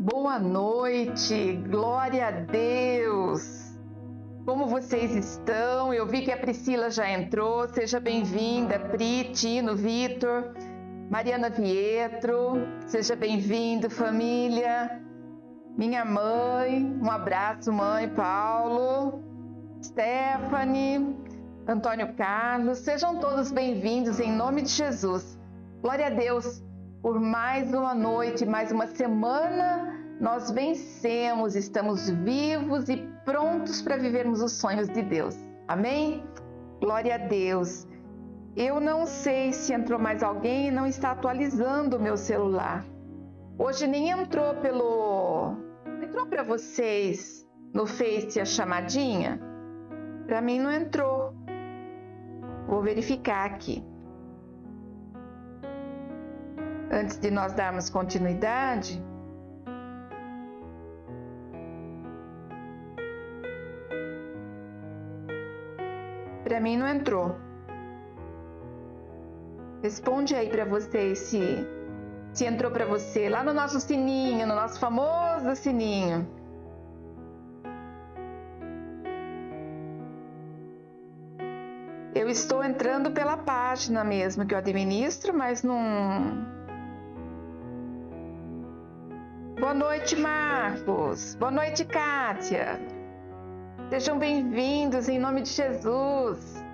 Boa noite, glória a Deus! Como vocês estão? Eu vi que a Priscila já entrou, seja bem-vinda, Pri, Tino, Vitor, Mariana Vietro, seja bem-vindo, família, minha mãe, um abraço, mãe, Paulo, Stephanie, Antônio Carlos, sejam todos bem-vindos em nome de Jesus. Glória a Deus! Por mais uma noite, mais uma semana, nós vencemos, estamos vivos e prontos para vivermos os sonhos de Deus. Amém? Glória a Deus. Eu não sei se entrou mais alguém e não está atualizando o meu celular. Hoje nem entrou Entrou para vocês no Face a chamadinha? Para mim não entrou. Vou verificar aqui. Antes de nós darmos continuidade, para mim não entrou. Responde aí para vocês se entrou para você, lá no nosso sininho, no nosso famoso sininho. Eu estou entrando pela página mesmo que eu administro, mas não... Boa noite, Marcos. Boa noite, Kátia. Sejam bem-vindos em nome de Jesus.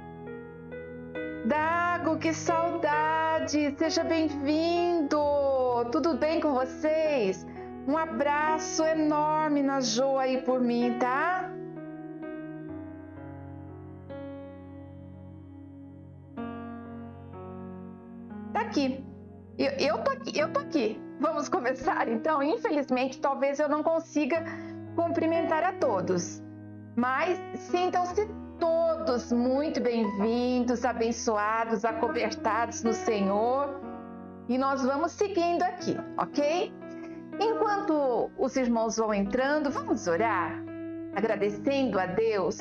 Dago, que saudade. Seja bem-vindo. Tudo bem com vocês? Um abraço enorme na Jo aí por mim, tá? Tá aqui. Eu tô aqui. Vamos começar então? Infelizmente, talvez eu não consiga cumprimentar a todos, mas sintam-se todos muito bem-vindos, abençoados, acobertados no Senhor, e nós vamos seguindo aqui, ok? Enquanto os irmãos vão entrando, vamos orar, agradecendo a Deus.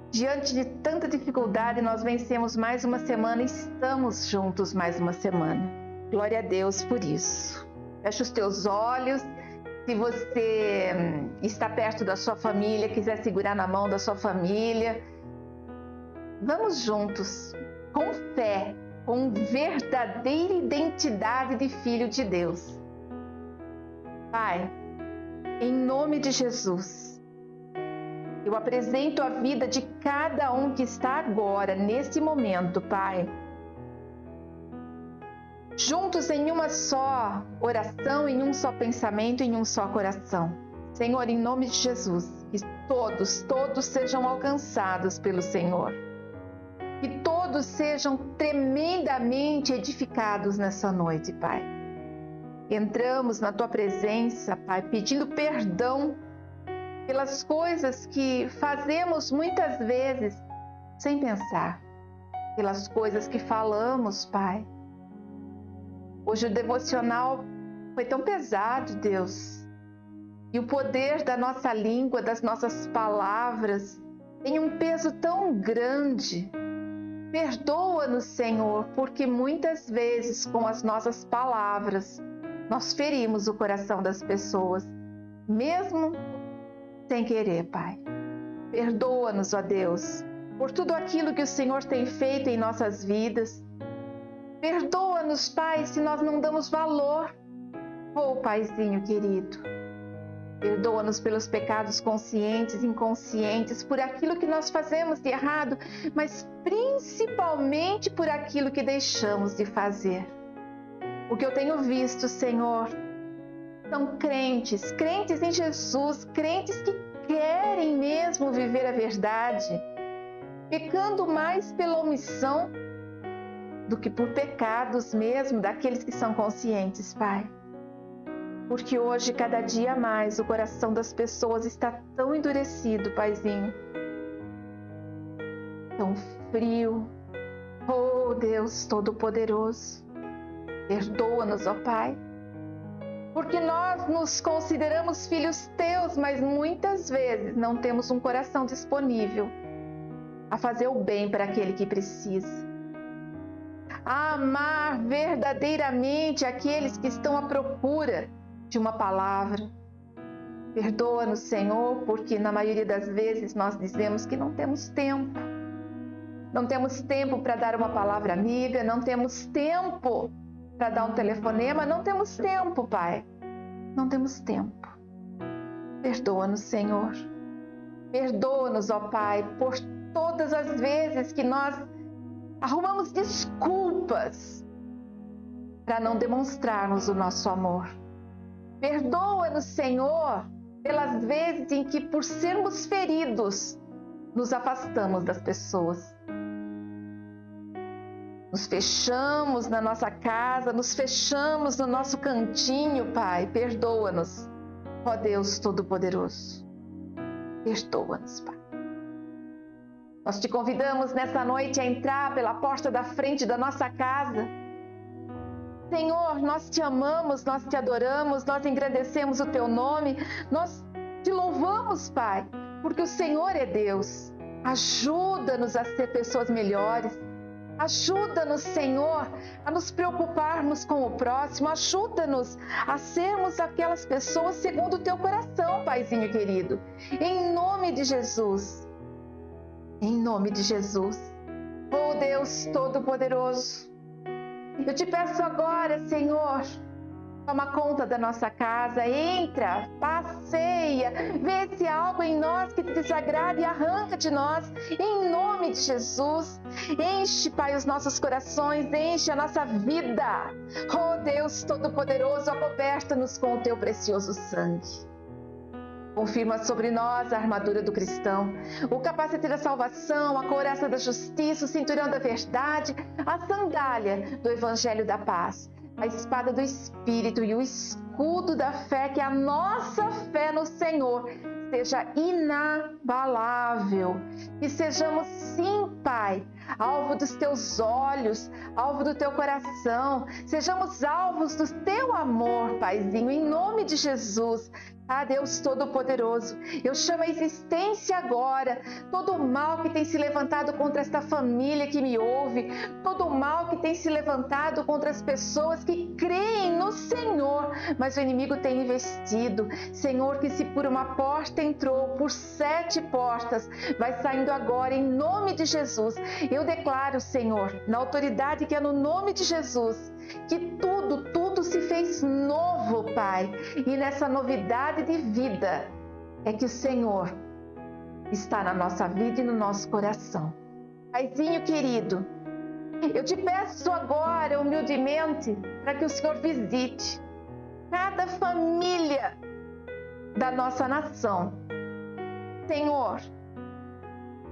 Diante de tanta dificuldade, nós vencemos mais uma semana e estamos juntos mais uma semana. Glória a Deus por isso. Feche os teus olhos. Se você está perto da sua família, quiser segurar na mão da sua família, vamos juntos, com fé, com verdadeira identidade de filho de Deus. Pai, em nome de Jesus, eu apresento a vida de cada um que está agora, nesse momento, Pai. Juntos em uma só oração, em um só pensamento, em um só coração. Senhor, em nome de Jesus, que todos sejam alcançados pelo Senhor. Que todos sejam tremendamente edificados nessa noite, Pai. Entramos na Tua presença, Pai, pedindo perdão pelas coisas que fazemos muitas vezes sem pensar, pelas coisas que falamos, Pai. Hoje o devocional foi tão pesado, Deus, e o poder da nossa língua, das nossas palavras, tem um peso tão grande. Perdoa-nos, Senhor, porque muitas vezes com as nossas palavras nós ferimos o coração das pessoas, mesmo sem querer, Pai. Perdoa-nos, ó Deus, por tudo aquilo que o Senhor tem feito em nossas vidas. Perdoa-nos, Pai, se nós não damos valor. Oh, Paizinho querido, perdoa-nos pelos pecados conscientes e inconscientes, por aquilo que nós fazemos de errado, mas principalmente por aquilo que deixamos de fazer. O que eu tenho visto, Senhor, são crentes em Jesus, crentes que querem mesmo viver a verdade, pecando mais pela omissão do que por pecados mesmo daqueles que são conscientes, Pai. Porque hoje, cada dia mais, o coração das pessoas está tão endurecido, Paizinho. Tão frio. Oh, Deus Todo-Poderoso, perdoa-nos, ó Pai. Porque nós nos consideramos filhos Teus, mas muitas vezes não temos um coração disponível a fazer o bem para aquele que precisa. A amar verdadeiramente aqueles que estão à procura de uma palavra. Perdoa-nos, Senhor, porque na maioria das vezes nós dizemos que não temos tempo. Não temos tempo para dar uma palavra amiga, não temos tempo para dar um telefonema, não temos tempo, Pai. Não temos tempo. Perdoa-nos, Senhor. Perdoa-nos, ó Pai, por todas as vezes que nós arrumamos desculpas para não demonstrarmos o nosso amor. Perdoa-nos, Senhor, pelas vezes em que, por sermos feridos, nos afastamos das pessoas. Nos fechamos na nossa casa, nos fechamos no nosso cantinho, Pai. Perdoa-nos, ó Deus Todo-Poderoso. Perdoa-nos, Pai. Nós te convidamos nessa noite a entrar pela porta da frente da nossa casa. Senhor, nós te amamos, nós te adoramos, nós engrandecemos o teu nome, nós te louvamos, Pai, porque o Senhor é Deus. Ajuda-nos a ser pessoas melhores. Ajuda-nos, Senhor, a nos preocuparmos com o próximo. Ajuda-nos a sermos aquelas pessoas segundo o teu coração, Paizinho querido. Em nome de Jesus. Em nome de Jesus. Oh Deus Todo-Poderoso, eu te peço agora, Senhor, toma conta da nossa casa, entra, passeia, vê se há algo em nós que te desagrada e arranca de nós, em nome de Jesus. Enche, Pai, os nossos corações, enche a nossa vida. Oh Deus Todo-Poderoso, acoberta-nos com o teu precioso sangue. Confirma sobre nós a armadura do cristão, o capacete da salvação, a couraça da justiça, o cinturão da verdade, a sandália do evangelho da paz, a espada do Espírito e o escudo da fé, que a nossa fé no Senhor seja inabalável. Que sejamos, sim, Pai, alvo dos teus olhos, alvo do teu coração, sejamos alvos do teu amor, Paizinho, em nome de Jesus. Ah, Deus Todo-Poderoso, eu chamo a existência agora todo o mal que tem se levantado contra esta família que me ouve, todo o mal que tem se levantado contra as pessoas que creem no Senhor, mas o inimigo tem investido. Senhor, que se por uma porta entrou, por 7 portas, vai saindo agora em nome de Jesus. Eu declaro, Senhor, na autoridade que é no nome de Jesus, que tudo se fez novo, Pai. E nessa novidade de vida é que o Senhor está na nossa vida e no nosso coração. Paizinho querido, eu te peço agora, humildemente, para que o Senhor visite cada família da nossa nação. Senhor,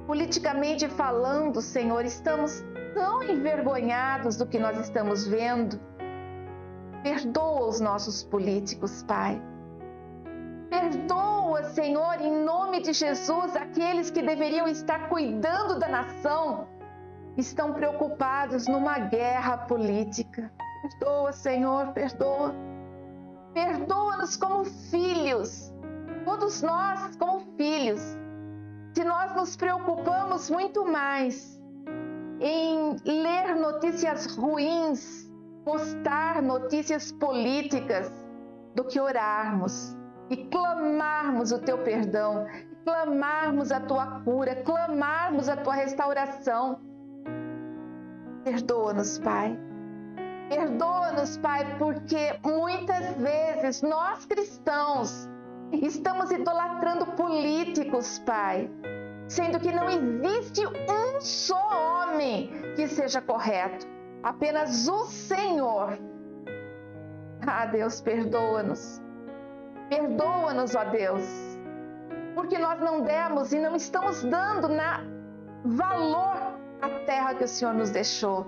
politicamente falando, Senhor, estamos tão envergonhados do que nós estamos vendo. Perdoa os nossos políticos, Pai. Perdoa, Senhor, em nome de Jesus, aqueles que deveriam estar cuidando da nação, estão preocupados numa guerra política. Perdoa, Senhor, perdoa. Perdoa-nos como filhos, todos nós como filhos. Se nós nos preocupamos muito mais em ler notícias ruins, postar notícias políticas, do que orarmos e clamarmos o teu perdão, clamarmos a tua cura, clamarmos a tua restauração. Perdoa-nos, Pai. Perdoa-nos, Pai, porque muitas vezes nós cristãos estamos idolatrando políticos, Pai, sendo que não existe um só homem que seja correto, apenas o Senhor. Ah, Deus, perdoa-nos. Perdoa-nos, ó Deus, porque nós não demos e não estamos dando valor à terra que o Senhor nos deixou.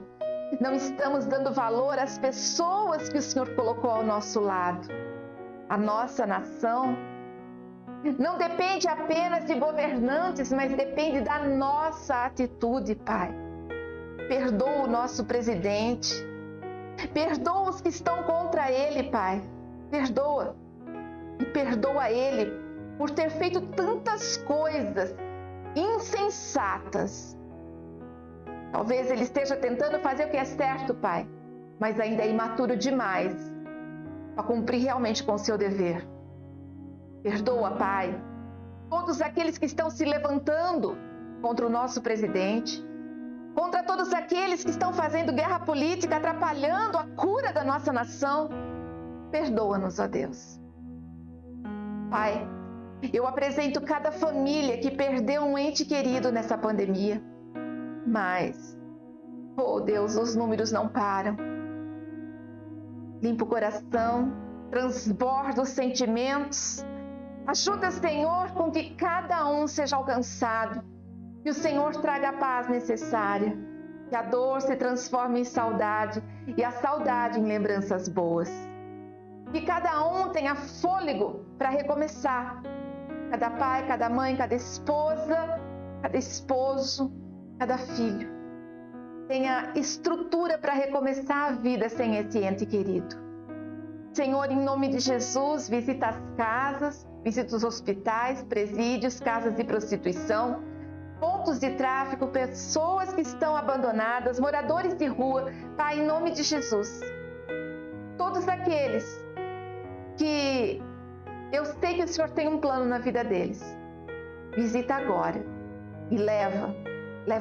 Não estamos dando valor às pessoas que o Senhor colocou ao nosso lado. A nossa nação não depende apenas de governantes, mas depende da nossa atitude, Pai. Perdoa o nosso presidente. Perdoa os que estão contra ele, Pai. Perdoa. E perdoa ele por ter feito tantas coisas insensatas. Talvez ele esteja tentando fazer o que é certo, Pai, mas ainda é imaturo demais para cumprir realmente com o seu dever. Perdoa, Pai, todos aqueles que estão se levantando contra o nosso presidente, contra todos aqueles que estão fazendo guerra política, atrapalhando a cura da nossa nação. Perdoa-nos, ó Deus. Pai, eu apresento cada família que perdeu um ente querido nessa pandemia. Mas, oh Deus, os números não param. Limpa o coração, transborda os sentimentos. Ajuda, Senhor, com que cada um seja alcançado. Que o Senhor traga a paz necessária. Que a dor se transforme em saudade e a saudade em lembranças boas. Que cada um tenha fôlego para recomeçar. Cada pai, cada mãe, cada esposa, cada esposo, cada filho tenha estrutura para recomeçar a vida sem esse ente querido. Senhor, em nome de Jesus, visita as casas, visita os hospitais, presídios, casas de prostituição, pontos de tráfico, pessoas que estão abandonadas, moradores de rua. Pai, em nome de Jesus, todos aqueles que eu sei que o Senhor tem um plano na vida deles, visita agora e leva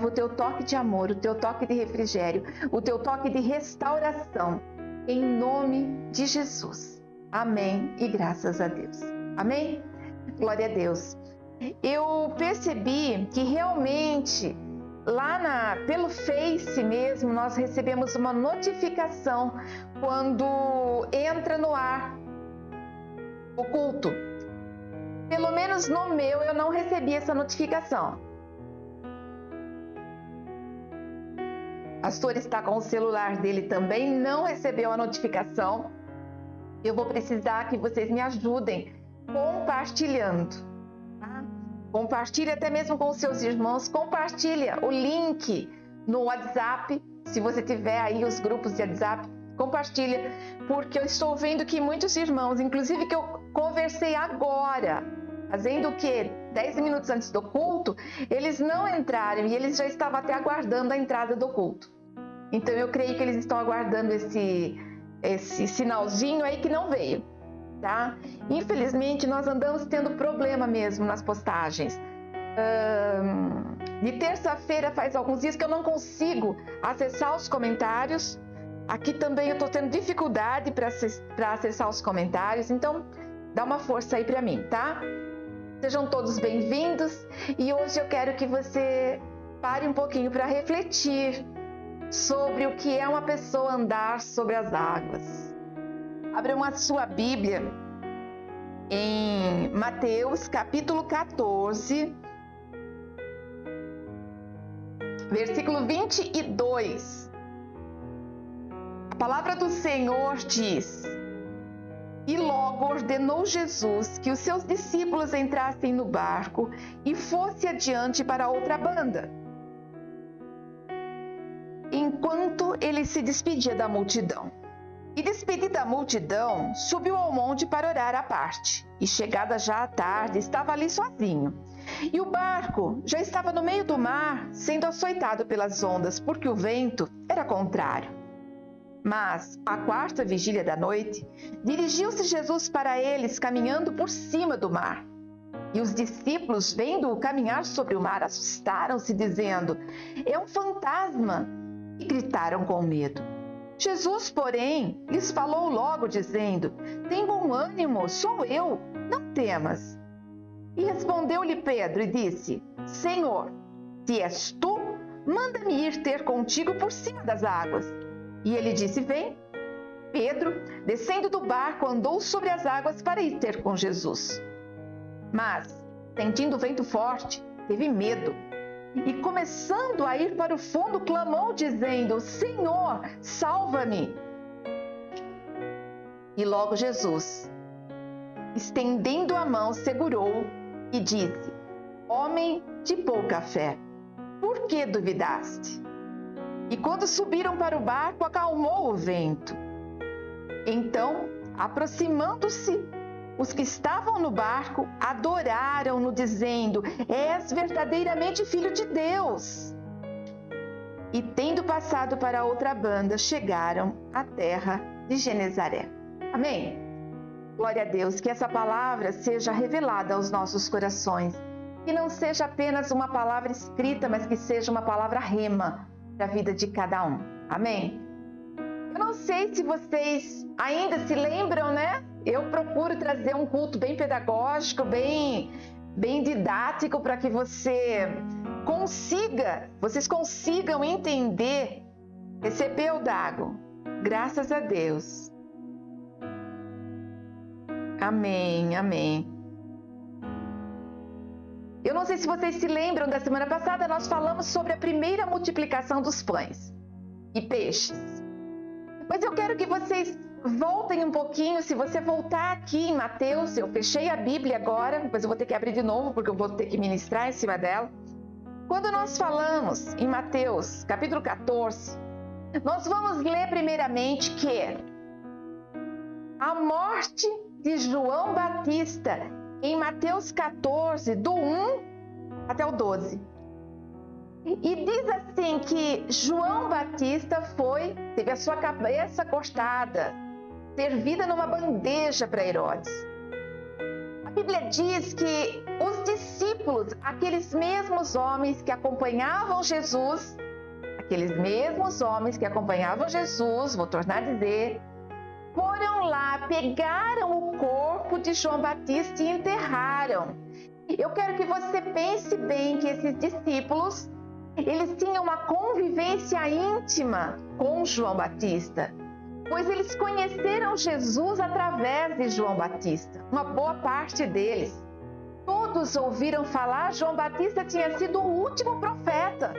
o teu toque de amor, o teu toque de refrigério, o teu toque de restauração, em nome de Jesus. Amém e graças a Deus. Amém? Glória a Deus. Eu percebi que realmente lá pelo Face mesmo nós recebemos uma notificação quando entra no ar o culto. Pelo menos no meu eu não recebi essa notificação. O pastor está com o celular dele também, não recebeu a notificação. Eu vou precisar que vocês me ajudem compartilhando. Tá? Compartilhe até mesmo com os seus irmãos. Compartilha o link no WhatsApp. Se você tiver aí os grupos de WhatsApp, compartilha. Porque eu estou vendo que muitos irmãos, inclusive que eu conversei agora, fazendo o quê? 10 minutos antes do culto, eles não entraram e eles já estavam até aguardando a entrada do culto. Então eu creio que eles estão aguardando esse sinalzinho aí que não veio, tá? Infelizmente nós andamos tendo problema mesmo nas postagens. De terça-feira faz alguns dias que eu não consigo acessar os comentários. Aqui também eu estou tendo dificuldade para acessar os comentários, então dá uma força aí para mim, tá? Sejam todos bem-vindos e hoje eu quero que você pare um pouquinho para refletir sobre o que é uma pessoa andar sobre as águas. Abra a sua Bíblia em Mateus capítulo 14, versículo 22. A palavra do Senhor diz: E logo ordenou Jesus que os seus discípulos entrassem no barco e fosse adiante para outra banda. Enquanto ele se despedia da multidão. E despedida da multidão, subiu ao monte para orar à parte. E chegada já à tarde, estava ali sozinho. E o barco já estava no meio do mar, sendo açoitado pelas ondas, porque o vento era contrário. Mas, à quarta vigília da noite, dirigiu-se Jesus para eles, caminhando por cima do mar. E os discípulos, vendo-o caminhar sobre o mar, assustaram-se, dizendo: É um fantasma! E gritaram com medo. Jesus, porém, lhes falou logo, dizendo: Tem bom ânimo, sou eu, não temas. E respondeu-lhe Pedro e disse: Senhor, se és tu, manda-me ir ter contigo por cima das águas. E ele disse: Vem. Pedro, descendo do barco, andou sobre as águas para ir ter com Jesus. Mas, sentindo o vento forte, teve medo. E começando a ir para o fundo, clamou, dizendo: Senhor, salva-me. E logo Jesus, estendendo a mão, segurou e disse: Homem de pouca fé, por que duvidaste? E quando subiram para o barco, acalmou o vento. Então, aproximando-se, os que estavam no barco adoraram-no, dizendo: És verdadeiramente filho de Deus. E tendo passado para outra banda, chegaram à terra de Genezaré. Amém? Glória a Deus, que essa palavra seja revelada aos nossos corações. Que não seja apenas uma palavra escrita, mas que seja uma palavra rema para a vida de cada um. Amém? Eu não sei se vocês ainda se lembram, né? Eu procuro trazer um culto bem pedagógico, bem didático, para que vocês consigam entender. Recebeu, Dago? Graças a Deus. Amém, amém. Eu não sei se vocês se lembram, da semana passada nós falamos sobre a primeira multiplicação dos pães e peixes. Mas eu quero que vocês voltem um pouquinho. Se você voltar aqui em Mateus, eu fechei a Bíblia agora, depois eu vou ter que abrir de novo porque eu vou ter que ministrar em cima dela. Quando nós falamos em Mateus, capítulo 14, nós vamos ler primeiramente que a morte de João Batista em Mateus 14, do 1 até o 12. E diz assim que João Batista teve a sua cabeça cortada, servida numa bandeja para Herodes. A Bíblia diz que os discípulos, aqueles mesmos homens que acompanhavam Jesus, vou tornar a dizer, foram lá, pegaram o corpo de João Batista e enterraram. Eu quero que você pense bem que esses discípulos, eles tinham uma convivência íntima com João Batista, pois eles conheceram Jesus através de João Batista, uma boa parte deles. Todos ouviram falar, João Batista tinha sido o último profeta.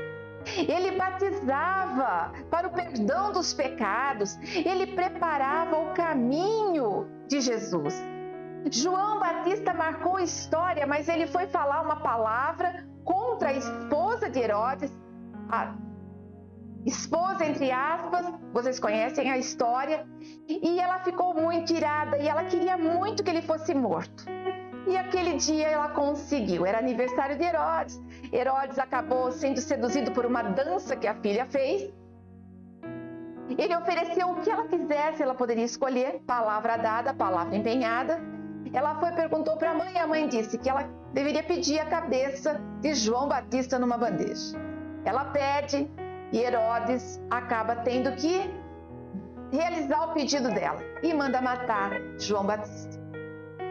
Ele batizava para o perdão dos pecados, ele preparava o caminho de Jesus. João Batista marcou história, mas ele foi falar uma palavra contra a esposa de Herodes, a esposa entre aspas, vocês conhecem a história, e ela ficou muito irada e ela queria muito que ele fosse morto. E aquele dia ela conseguiu, era aniversário de Herodes. Herodes acabou sendo seduzido por uma dança que a filha fez. Ele ofereceu o que ela quisesse, ela poderia escolher, palavra dada, palavra empenhada. Ela foi e perguntou para a mãe, e a mãe disse que ela deveria pedir a cabeça de João Batista numa bandeja. Ela pede e Herodes acaba tendo que realizar o pedido dela e manda matar João Batista.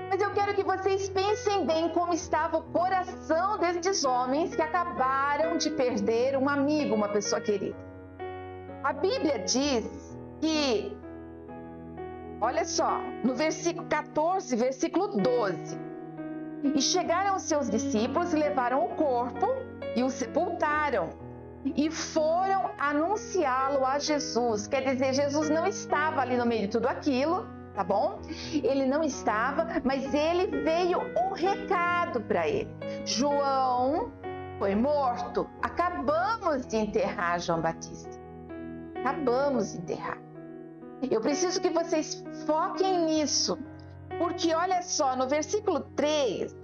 Mas eu quero que vocês pensem bem como estava o coração destes homens que acabaram de perder um amigo, uma pessoa querida. A Bíblia diz que, olha só, no versículo 14, versículo 12, e chegaram os seus discípulos e levaram o corpo e o sepultaram e foram anunciá-lo a Jesus. Quer dizer, Jesus não estava ali no meio de tudo aquilo, tá bom? Ele não estava, mas ele veio um recado para ele. João foi morto. Acabamos de enterrar João Batista. Acabamos de enterrar. Eu preciso que vocês foquem nisso, porque olha só, no versículo 13,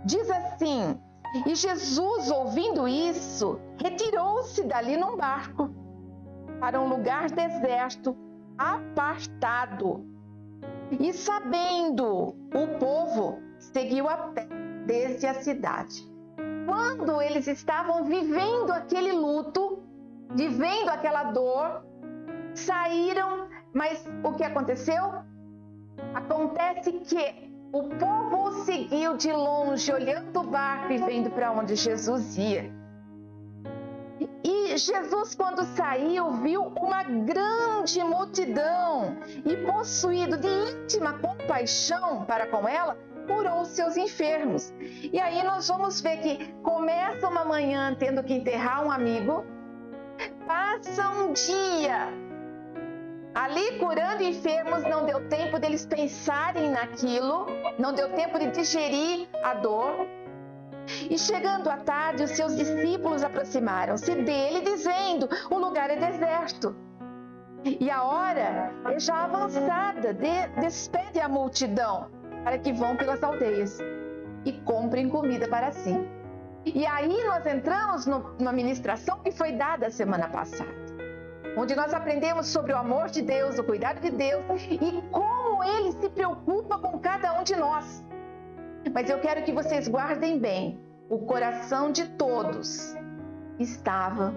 diz assim: e Jesus, ouvindo isso, retirou-se dali num barco para um lugar deserto, apartado. E sabendo o povo, seguiu a pé desde a cidade. Quando eles estavam vivendo aquele luto, vivendo aquela dor, saíram, mas o que aconteceu? Acontece que o povo o seguiu de longe, olhando o barco e vendo para onde Jesus ia. E Jesus, quando saiu, viu uma grande multidão e, possuído de íntima compaixão para com ela, curou seus enfermos. E aí nós vamos ver que começa uma manhã tendo que enterrar um amigo, passa um dia ali curando enfermos, não deu tempo deles pensarem naquilo, não deu tempo de digerir a dor. E chegando à tarde, os seus discípulos aproximaram-se dele, dizendo: o lugar é deserto e a hora é já avançada. Despede a multidão para que vão pelas aldeias e comprem comida para si. E aí nós entramos numa ministração que foi dada semana passada, onde nós aprendemos sobre o amor de Deus, o cuidado de Deus e como como Ele se preocupa com cada um de nós. Mas eu quero que vocês guardem bem, o coração de todos estavam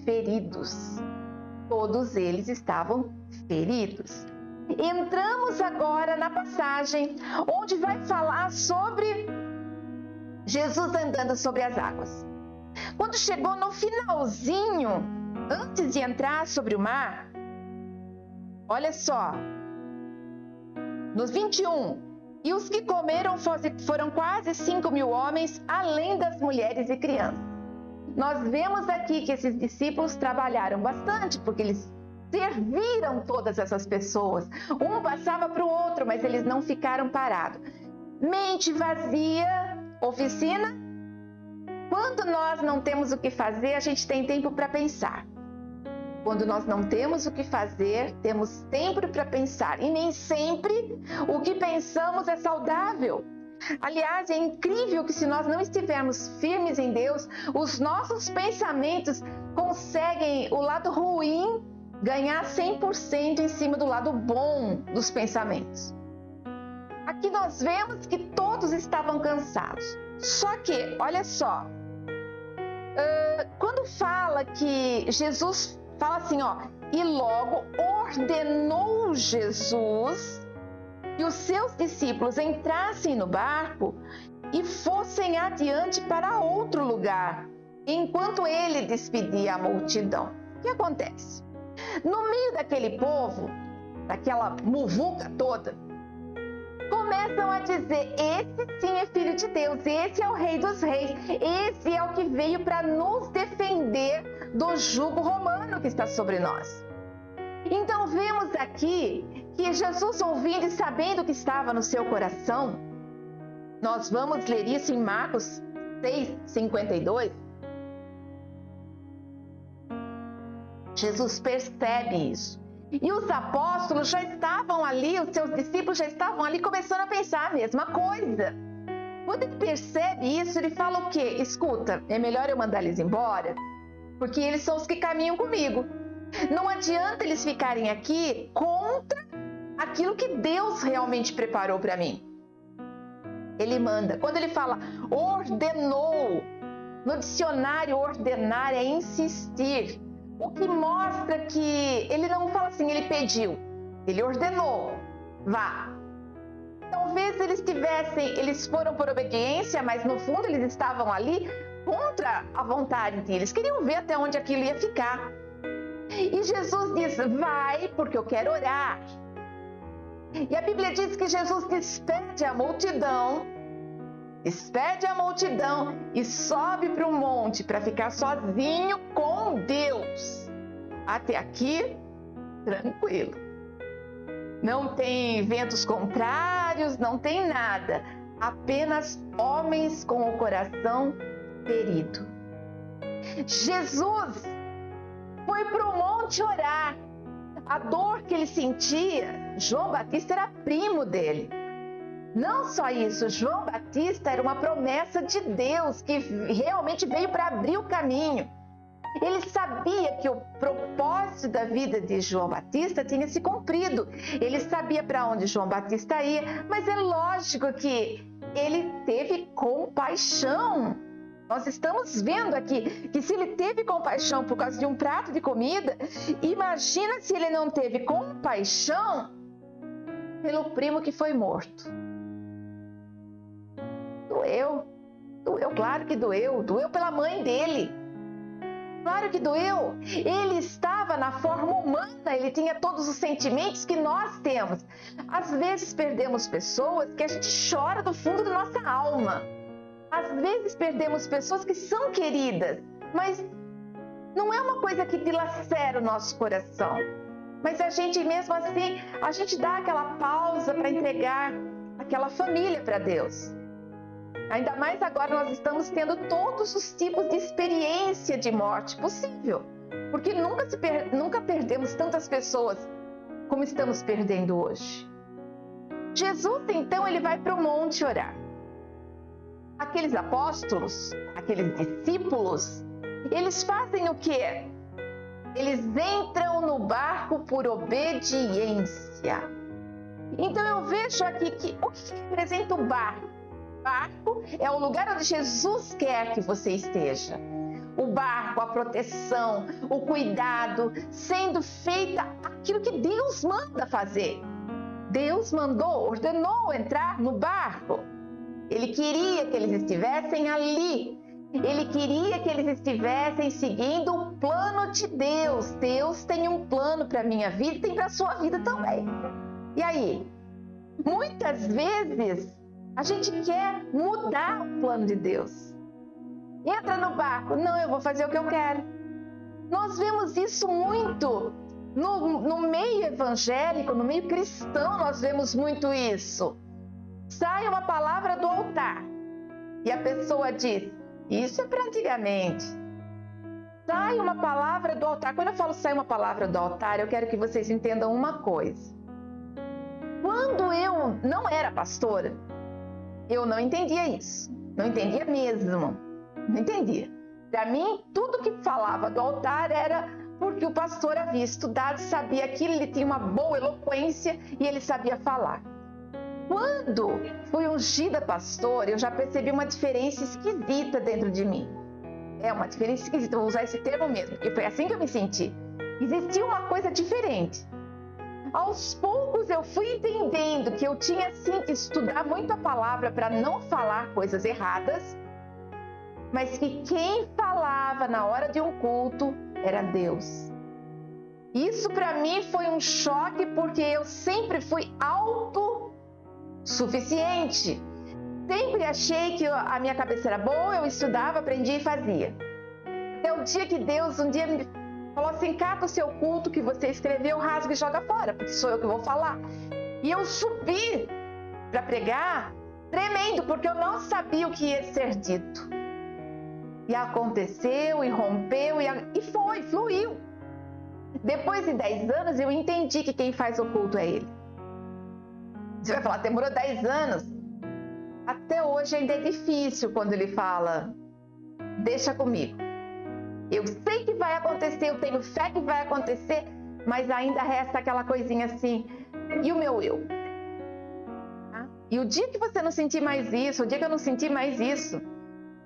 feridos. Todos eles estavam feridos. Entramos agora na passagem onde vai falar sobre Jesus andando sobre as águas. Quando chegou no finalzinho, antes de entrar sobre o mar, olha só, nos 21, e os que comeram foram quase 5.000 homens, além das mulheres e crianças. Nós vemos aqui que esses discípulos trabalharam bastante, porque eles serviram todas essas pessoas. Um passava para o outro, mas eles não ficaram parados. Mente vazia, oficina. Quando nós não temos o que fazer, a gente tem tempo para pensar. Quando nós não temos o que fazer, temos tempo para pensar. E nem sempre o que pensamos é saudável. Aliás, é incrível que se nós não estivermos firmes em Deus, os nossos pensamentos conseguem o lado ruim ganhar 100% em cima do lado bom dos pensamentos. Aqui nós vemos que todos estavam cansados. Só que, olha só, quando fala que Jesus fala assim, ó, e logo ordenou Jesus que os seus discípulos entrassem no barco e fossem adiante para outro lugar, enquanto ele despedia a multidão. O que acontece? No meio daquele povo, daquela muvuca toda, começam a dizer, esse sim é filho de Deus, esse é o rei dos reis, esse é o que veio para nos defender do jugo romano que está sobre nós. Então vemos aqui que Jesus, ouvindo e sabendo o que estava no seu coração, nós vamos ler isso em Marcos 6:52. Jesus percebe isso. E os apóstolos já estavam ali, os seus discípulos já estavam ali começando a pensar a mesma coisa. Quando ele percebe isso, ele fala o quê? Escuta, é melhor eu mandar eles embora, porque eles são os que caminham comigo. Não adianta eles ficarem aqui contra aquilo que Deus realmente preparou para mim. Ele manda. Quando ele fala ordenou, no dicionário ordenar é insistir. O que mostra que ele não fala assim, ele pediu, ele ordenou, vá. Talvez eles foram por obediência, mas no fundo eles estavam ali contra a vontade deles, queriam ver até onde aquilo ia ficar. E Jesus diz, vai, porque eu quero orar. E a Bíblia diz que Jesus despede a multidão e sobe para um monte para ficar sozinho com Deus. Até aqui, tranquilo. Não tem ventos contrários, não tem nada. Apenas homens com o coração ferido. Jesus foi para o monte orar. A dor que ele sentia, João Batista era primo dele. Não só isso, João Batista era uma promessa de Deus que realmente veio para abrir o caminho. Ele sabia que o propósito da vida de João Batista tinha se cumprido. Ele sabia para onde João Batista ia, mas é lógico que ele teve compaixão. Nós estamos vendo aqui que se ele teve compaixão por causa de um prato de comida, imagina se ele não teve compaixão pelo primo que foi morto. Doeu, claro que doeu pela mãe dele. Claro que doeu. Ele estava na forma humana, ele tinha todos os sentimentos que nós temos. Às vezes perdemos pessoas que a gente chora do fundo da nossa alma. Às vezes perdemos pessoas que são queridas, mas não é uma coisa que dilacera o nosso coração. Mas a gente mesmo assim, a gente dá aquela pausa para entregar aquela família para Deus. Ainda mais agora nós estamos tendo todos os tipos de experiência de morte possível. Porque nunca perdemos tantas pessoas como estamos perdendo hoje. Jesus, então, ele vai para o monte orar. Aqueles apóstolos, aqueles discípulos, eles fazem o quê? Eles entram no barco por obediência. há. Então eu vejo aqui que o que representa o barco? O barco é o lugar onde Jesus quer que você esteja. O barco, a proteção, o cuidado, sendo feita aquilo que Deus manda fazer. Deus mandou, ordenou entrar no barco. Ele queria que eles estivessem ali. Ele queria que eles estivessem seguindo o plano de Deus. Deus tem um plano para a minha vida e tem para a sua vida também. E aí? Muitas vezes a gente quer mudar o plano de Deus. Entra no barco. Não, eu vou fazer o que eu quero. Nós vemos isso muito no meio evangélico, no meio cristão, nós vemos muito isso. Sai uma palavra do altar e a pessoa diz, isso é para antigamente. Sai uma palavra do altar. Quando eu falo sai uma palavra do altar, eu quero que vocês entendam uma coisa. Quando eu não era pastora, eu não entendia isso. Não entendia mesmo. Não entendia. Para mim, tudo que falava do altar era porque o pastor havia estudado, sabia aquilo, ele tinha uma boa eloquência e ele sabia falar. Quando fui ungida pastora, eu já percebi uma diferença esquisita dentro de mim. É uma diferença esquisita, vou usar esse termo mesmo, porque foi assim que eu me senti. Existia uma coisa diferente. Aos poucos eu fui entendendo que eu tinha sim que estudar muito a palavra para não falar coisas erradas, mas que quem falava na hora de um culto era Deus. Isso para mim foi um choque, porque eu sempre fui autossuficiente. Sempre achei que a minha cabeça era boa, eu estudava, aprendia e fazia. Até o dia que Deus um dia me falou assim, cata o seu culto que você escreveu, rasga e joga fora, porque sou eu que vou falar. E eu subi para pregar tremendo, porque eu não sabia o que ia ser dito. E aconteceu, e rompeu, e foi, fluiu. Depois de 10 anos, eu entendi que quem faz o culto é Ele. Você vai falar, demorou 10 anos? Até hoje ainda é difícil quando Ele fala, deixa comigo. Eu sei que vai acontecer, eu tenho fé que vai acontecer, mas ainda resta aquela coisinha assim, e o meu eu? E o dia que você não sentir mais isso, o dia que eu não sentir mais isso,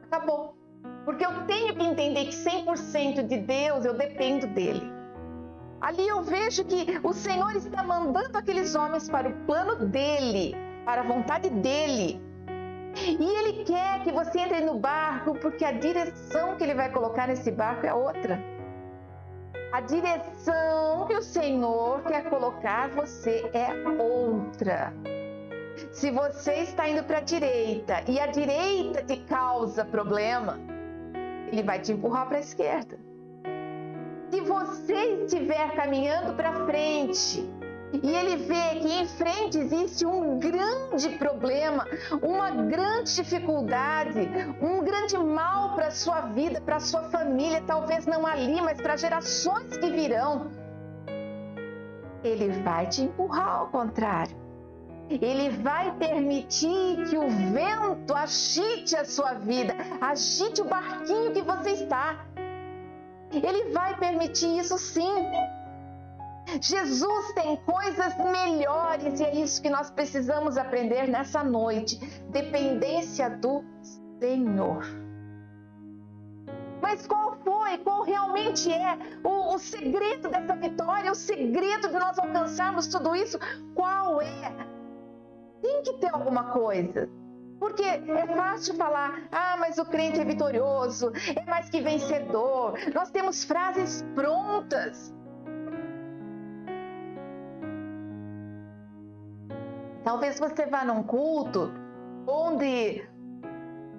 acabou. Porque eu tenho que entender que 100% de Deus, eu dependo dEle. Ali eu vejo que o Senhor está mandando aqueles homens para o plano dEle, para a vontade dEle. E Ele quer que você entre no barco, porque a direção que Ele vai colocar nesse barco é outra. A direção que o Senhor quer colocar você é outra. Se você está indo para a direita e a direita te causa problema, Ele vai te empurrar para a esquerda. Se você estiver caminhando para frente e Ele vê que em frente existe um grande problema, uma grande dificuldade, um grande mal para a sua vida, para a sua família, talvez não ali, mas para gerações que virão, Ele vai te empurrar ao contrário. Ele vai permitir que o vento agite a sua vida, agite o barquinho que você está. Ele vai permitir isso sim. Jesus tem coisas melhores e é isso que nós precisamos aprender nessa noite. Dependência do Senhor. Mas qual realmente é o segredo dessa vitória, o segredo de nós alcançarmos tudo isso? Qual é? Tem que ter alguma coisa. Porque é fácil falar, mas o crente é vitorioso, é mais que vencedor. Nós temos frases prontas. Talvez você vá num culto onde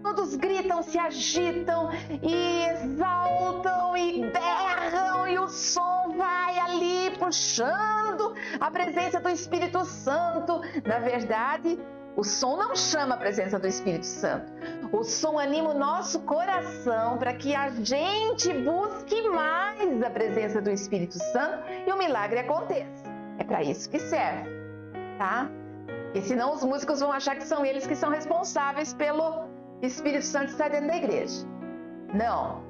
todos gritam, se agitam e exaltam e berram e o som vai ali puxando a presença do Espírito Santo. Na verdade, o som não chama a presença do Espírito Santo. O som anima o nosso coração para que a gente busque mais a presença do Espírito Santo e o milagre aconteça. É para isso que serve, tá? Porque senão os músicos vão achar que são eles que são responsáveis pelo Espírito Santo estar dentro da igreja. Não.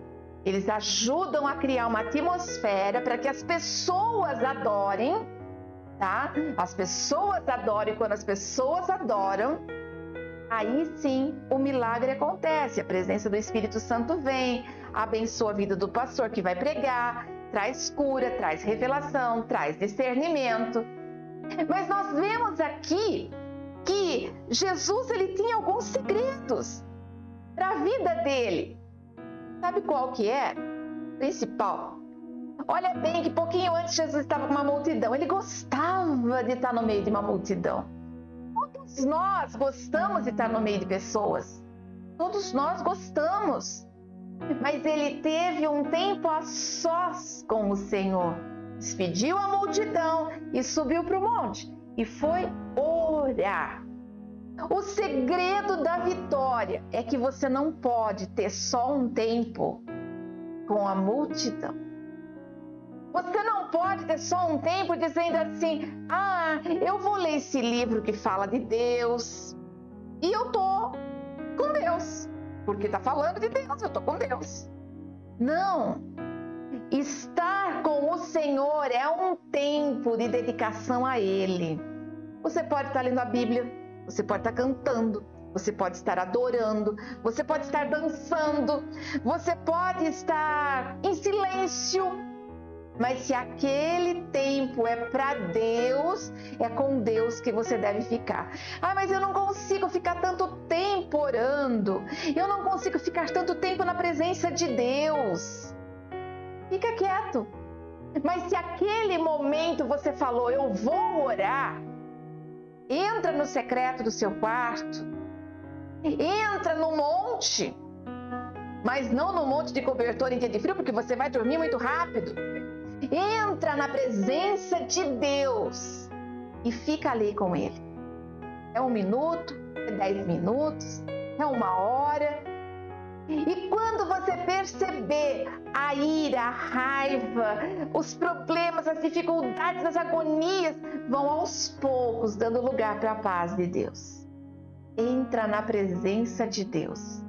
Eles ajudam a criar uma atmosfera para que as pessoas adorem tá? As pessoas adoram, e quando as pessoas adoram, aí sim o milagre acontece, a presença do Espírito Santo vem, abençoa a vida do pastor que vai pregar, traz cura, traz revelação, traz discernimento. Mas nós vemos aqui que Jesus, ele tinha alguns segredos para a vida dele. Sabe qual que é? Principal. Olha bem que pouquinho antes Jesus estava com uma multidão. Ele gostava de estar no meio de uma multidão. Todos nós gostamos de estar no meio de pessoas. Todos nós gostamos. Mas ele teve um tempo a sós com o Senhor. Despediu a multidão e subiu para o monte. E foi orar. O segredo da vitória é que você não pode ter só um tempo com a multidão. Você não pode ter só um tempo dizendo assim: ah, eu vou ler esse livro que fala de Deus e eu tô com Deus, porque está falando de Deus, eu tô com Deus. Não! Estar com o Senhor é um tempo de dedicação a Ele. Você pode estar lendo a Bíblia, você pode estar cantando, você pode estar adorando, você pode estar dançando, você pode estar em silêncio. Mas se aquele tempo é para Deus, é com Deus que você deve ficar. Ah, mas eu não consigo ficar tanto tempo orando, eu não consigo ficar tanto tempo na presença de Deus. Fica quieto. Mas se aquele momento você falou, eu vou orar, entra no secreto do seu quarto, entra no monte, mas não no monte de cobertor em dia de frio, porque você vai dormir muito rápido. Entra na presença de Deus e fica ali com Ele. É 1 minuto, é 10 minutos, é 1 hora. E quando você perceber a ira, a raiva, os problemas, as dificuldades, as agonias, vão aos poucos dando lugar para a paz de Deus. Entra na presença de Deus.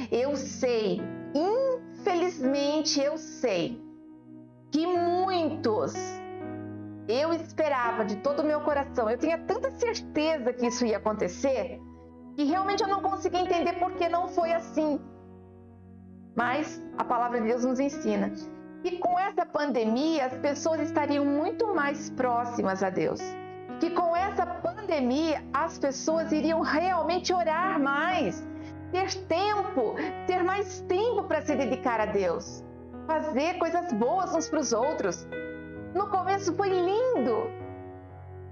Eu sei, infelizmente eu sei, que muitos, eu esperava de todo o meu coração, eu tinha tanta certeza que isso ia acontecer, que realmente eu não consegui entender por que não foi assim. Mas a palavra de Deus nos ensina que com essa pandemia as pessoas estariam muito mais próximas a Deus. Que com essa pandemia as pessoas iriam realmente orar mais, ter tempo, ter mais tempo para se dedicar a Deus, fazer coisas boas uns para os outros. No começo foi lindo.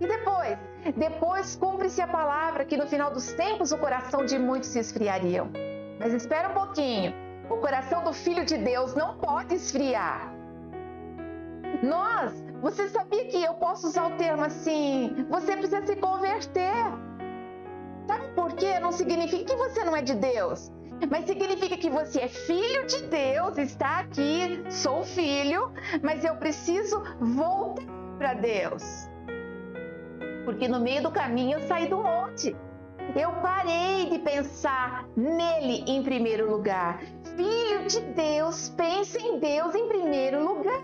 E depois cumpre-se a palavra que no final dos tempos o coração de muitos se esfriariam. Mas espera um pouquinho. O coração do Filho de Deus não pode esfriar. Você sabia que eu posso usar o termo assim, você precisa se converter. Sabe por quê? Não significa que você não é de Deus, mas significa que você é filho de Deus, está aqui, sou filho, mas eu preciso voltar para Deus. Porque no meio do caminho eu saí do monte. Eu parei de pensar nele em primeiro lugar. Filho de Deus, pensa em Deus em primeiro lugar.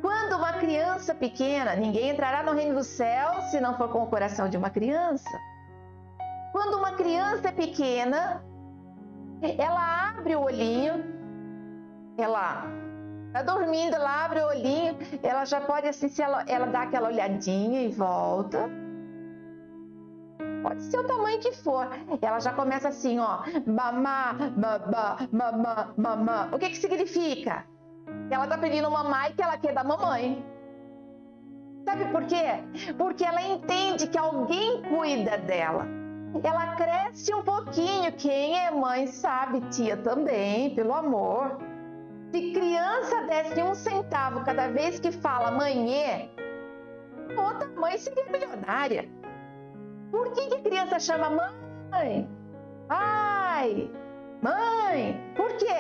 Quando uma criança pequena, ninguém entrará no reino do céu se não for com o coração de uma criança. Quando uma criança é pequena, ela abre o olhinho, ela está dormindo, ela abre o olhinho, ela já pode assim, se ela dá aquela olhadinha e volta. Pode ser o tamanho que for. Ela já começa assim, ó. Mamá, babá, mamá, mamá. O que significa? Ela tá pedindo mamãe e que ela quer da mamãe. Sabe por quê? Porque ela entende que alguém cuida dela. Ela cresce um pouquinho. Quem é mãe sabe, tia também, pelo amor. Se criança desse 1 centavo cada vez que fala mãe, toda mãe seria milionária. Por que a criança chama mãe? Ai, mãe. Por quê?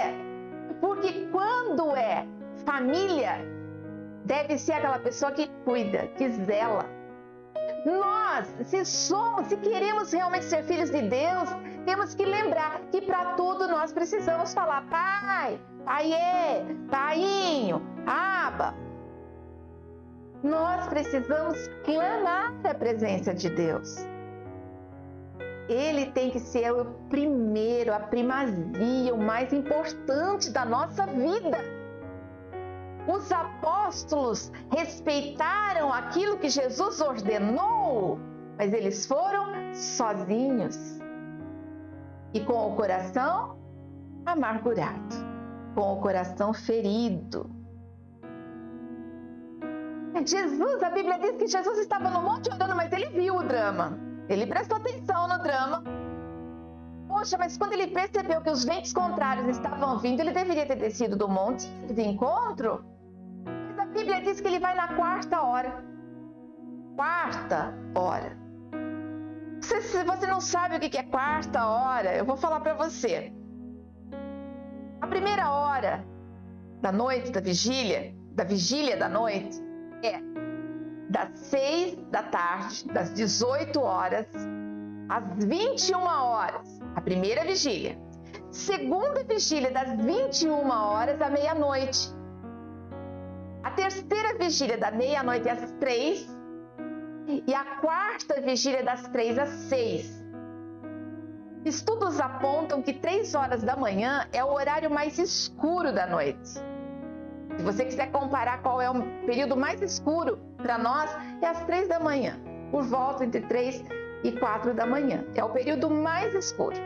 Porque quando é família, deve ser aquela pessoa que cuida, que zela. Nós, se queremos realmente ser filhos de Deus, temos que lembrar que para tudo nós precisamos falar pai, paiê, painho, aba. Nós precisamos clamar a presença de Deus. Ele tem que ser o primeiro, a primazia, o mais importante da nossa vida. Os apóstolos respeitaram aquilo que Jesus ordenou, mas eles foram sozinhos e com o coração amargurado, com o coração ferido. Jesus, a Bíblia diz que Jesus estava no monte orando, mas ele viu o drama. Ele prestou atenção no drama. Poxa, mas quando ele percebeu que os ventos contrários estavam vindo, ele deveria ter descido do monte de encontro. Mas a Bíblia diz que ele vai na quarta hora. Quarta hora. Se você não sabe o que é quarta hora, eu vou falar para você. A primeira hora da noite, da vigília da noite, é das 6 da tarde, das 18 horas às 21 horas, a primeira vigília. Segunda vigília, das 21 horas à meia-noite. A terceira vigília, da meia-noite às 3. E a quarta vigília, das 3 às 6. Estudos apontam que 3 horas da manhã é o horário mais escuro da noite. Se você quiser comparar qual é o período mais escuro para nós, é às 3 da manhã, por volta entre 3 e 4 da manhã. É o período mais escuro.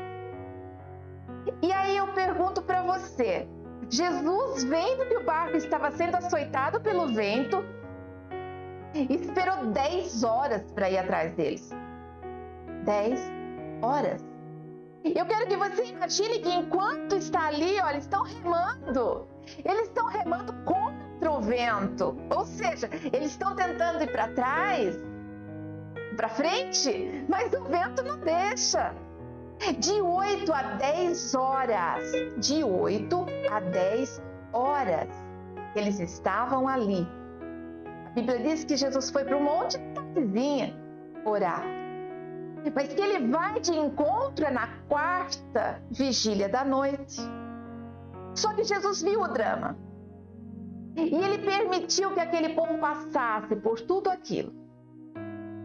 E aí eu pergunto para você, Jesus, vendo que o barco estava sendo açoitado pelo vento, esperou 10 horas para ir atrás deles. 10 horas. Eu quero que você imagine que enquanto está ali, olha, eles estão remando. Eles estão remando contra o vento. Ou seja, eles estão tentando ir para trás, para frente, mas o vento não deixa. De 8 a 10 horas. De 8 a 10 horas. Eles estavam ali. A Bíblia diz que Jesus foi para o monte de tardezinha orar. Mas que ele vai de encontro é na quarta vigília da noite. Só que Jesus viu o drama. E ele permitiu que aquele povo passasse por tudo aquilo.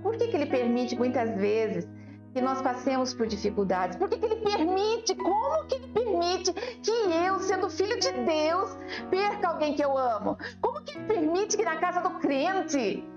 Por que ele permite muitas vezes que nós passemos por dificuldades? Por que ele permite? Como que ele permite que eu, sendo filho de Deus, perca alguém que eu amo? Como que ele permite que na casa do crente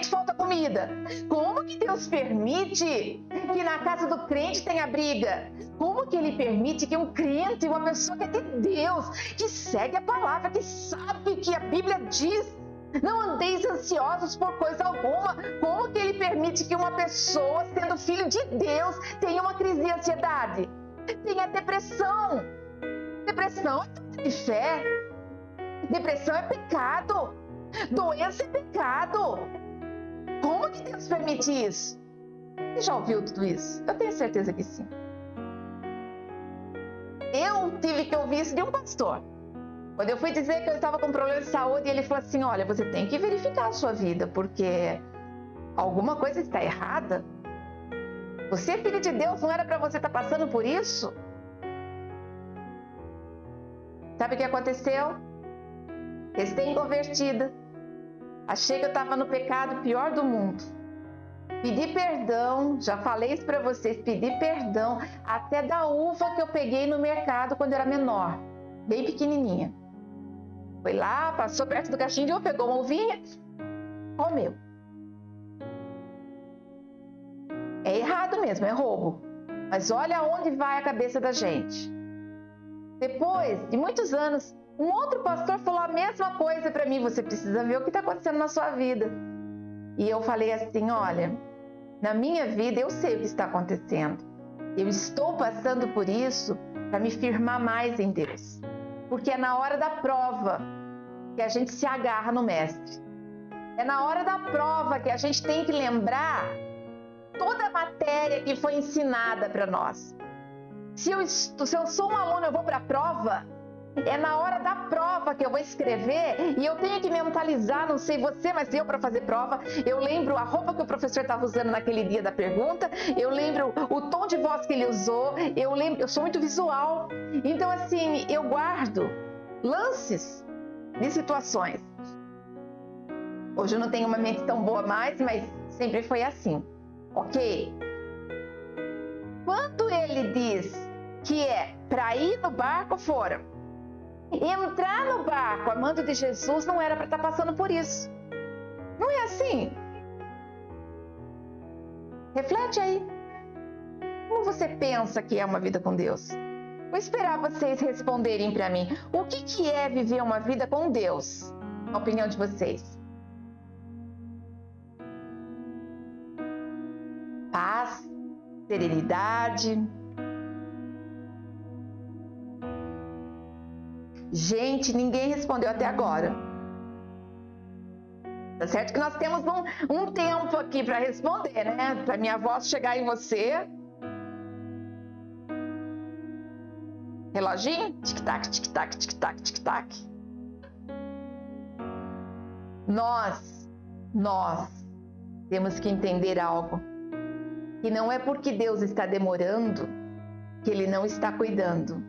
falta comida? Como que Deus permite que na casa do crente tenha briga? Como que ele permite que um crente, uma pessoa que é de Deus, que segue a palavra, que sabe que a Bíblia diz, não andeis ansiosos por coisa alguma, como que ele permite que uma pessoa, sendo filho de Deus, tenha uma crise de ansiedade? Tenha depressão. Depressão é falta de fé. Depressão é pecado. Doença é pecado. Como que Deus permite isso? Você já ouviu tudo isso? Eu tenho certeza que sim. Eu tive que ouvir isso de um pastor. Quando eu fui dizer que eu estava com problema de saúde, ele falou assim, olha, você tem que verificar a sua vida, porque alguma coisa está errada. Você é filho de Deus, não era para você estar passando por isso? Sabe o que aconteceu? Recém-convertida. Achei que eu estava no pecado pior do mundo. Pedi perdão, já falei isso para vocês, pedi perdão até da uva que eu peguei no mercado quando eu era menor, bem pequenininha. Foi lá, passou perto do caixinho de uva, pegou uma uvinha, comeu. É errado mesmo, é roubo. Mas olha aonde vai a cabeça da gente. Depois de muitos anos, um outro pastor falou a mesma coisa para mim, você precisa ver o que está acontecendo na sua vida. E eu falei assim, olha, na minha vida eu sei o que está acontecendo. Eu estou passando por isso para me firmar mais em Deus. Porque é na hora da prova que a gente se agarra no Mestre. É na hora da prova que a gente tem que lembrar toda a matéria que foi ensinada para nós. Se eu sou um aluno, eu vou para a prova. É na hora da prova que eu vou escrever e eu tenho que mentalizar, não sei você, mas eu para fazer prova, eu lembro a roupa que o professor estava usando naquele dia da pergunta, eu lembro o tom de voz que ele usou, eu sou muito visual. Então assim, eu guardo lances de situações. Hoje eu não tenho uma mente tão boa mais, mas sempre foi assim, ok? Quando ele diz que é para ir no barco, foram. Entrar no barco amando de Jesus não era para estar passando por isso. Não é assim? Reflete aí. Como você pensa que é uma vida com Deus? Vou esperar vocês responderem para mim. O que é viver uma vida com Deus? A opinião de vocês. Paz, serenidade. Gente, ninguém respondeu até agora. Tá certo que nós temos um tempo aqui para responder, né? Para minha voz chegar em você. Reloginho? Tic-tac, tic-tac, tic-tac, tic-tac. Nós temos que entender algo. Que não é porque Deus está demorando que Ele não está cuidando.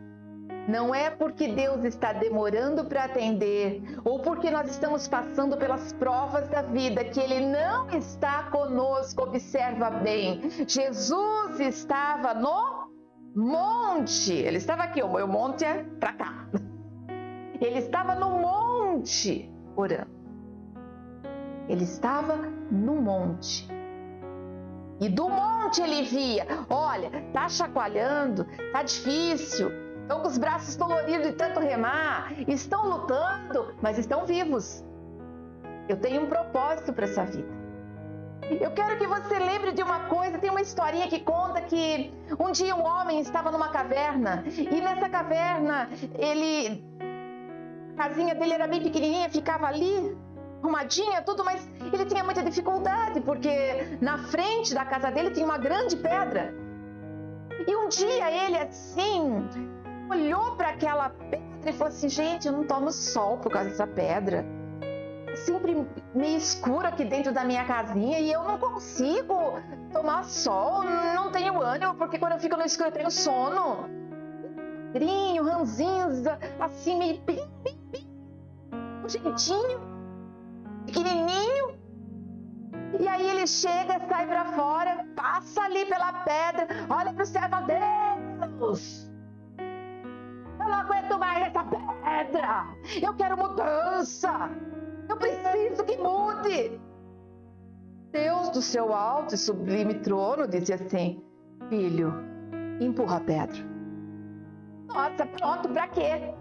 Não é porque Deus está demorando para atender ou porque nós estamos passando pelas provas da vida que Ele não está conosco. Observa bem, Jesus estava no monte. Ele estava aqui, o meu monte é para cá. Ele estava no monte orando. Ele estava no monte. E do monte ele via, olha, tá chacoalhando, tá difícil, estão com os braços doloridos de tanto remar, estão lutando, mas estão vivos. Eu tenho um propósito para essa vida. Eu quero que você lembre de uma coisa, tem uma historinha que conta que um dia um homem estava numa caverna, e nessa caverna, a casinha dele era bem pequenininha, ficava ali, arrumadinha, tudo, mas ele tinha muita dificuldade, porque na frente da casa dele tinha uma grande pedra. E um dia ele, assim, olhou para aquela pedra e falou assim, gente, eu não tomo sol por causa dessa pedra. É sempre meio escuro aqui dentro da minha casinha e eu não consigo tomar sol, não tenho ânimo, porque quando eu fico no escuro eu tenho sono. Pedrinho, ranzinza, assim, meio um jeitinho. Pequenininho, e aí ele chega, sai pra fora, passa ali pela pedra, olha pro céu e fala, Deus, eu não aguento mais essa pedra, eu quero mudança, eu preciso que mude. Deus do seu alto e sublime trono disse assim, filho, empurra a pedra. Nossa, pronto, pra quê?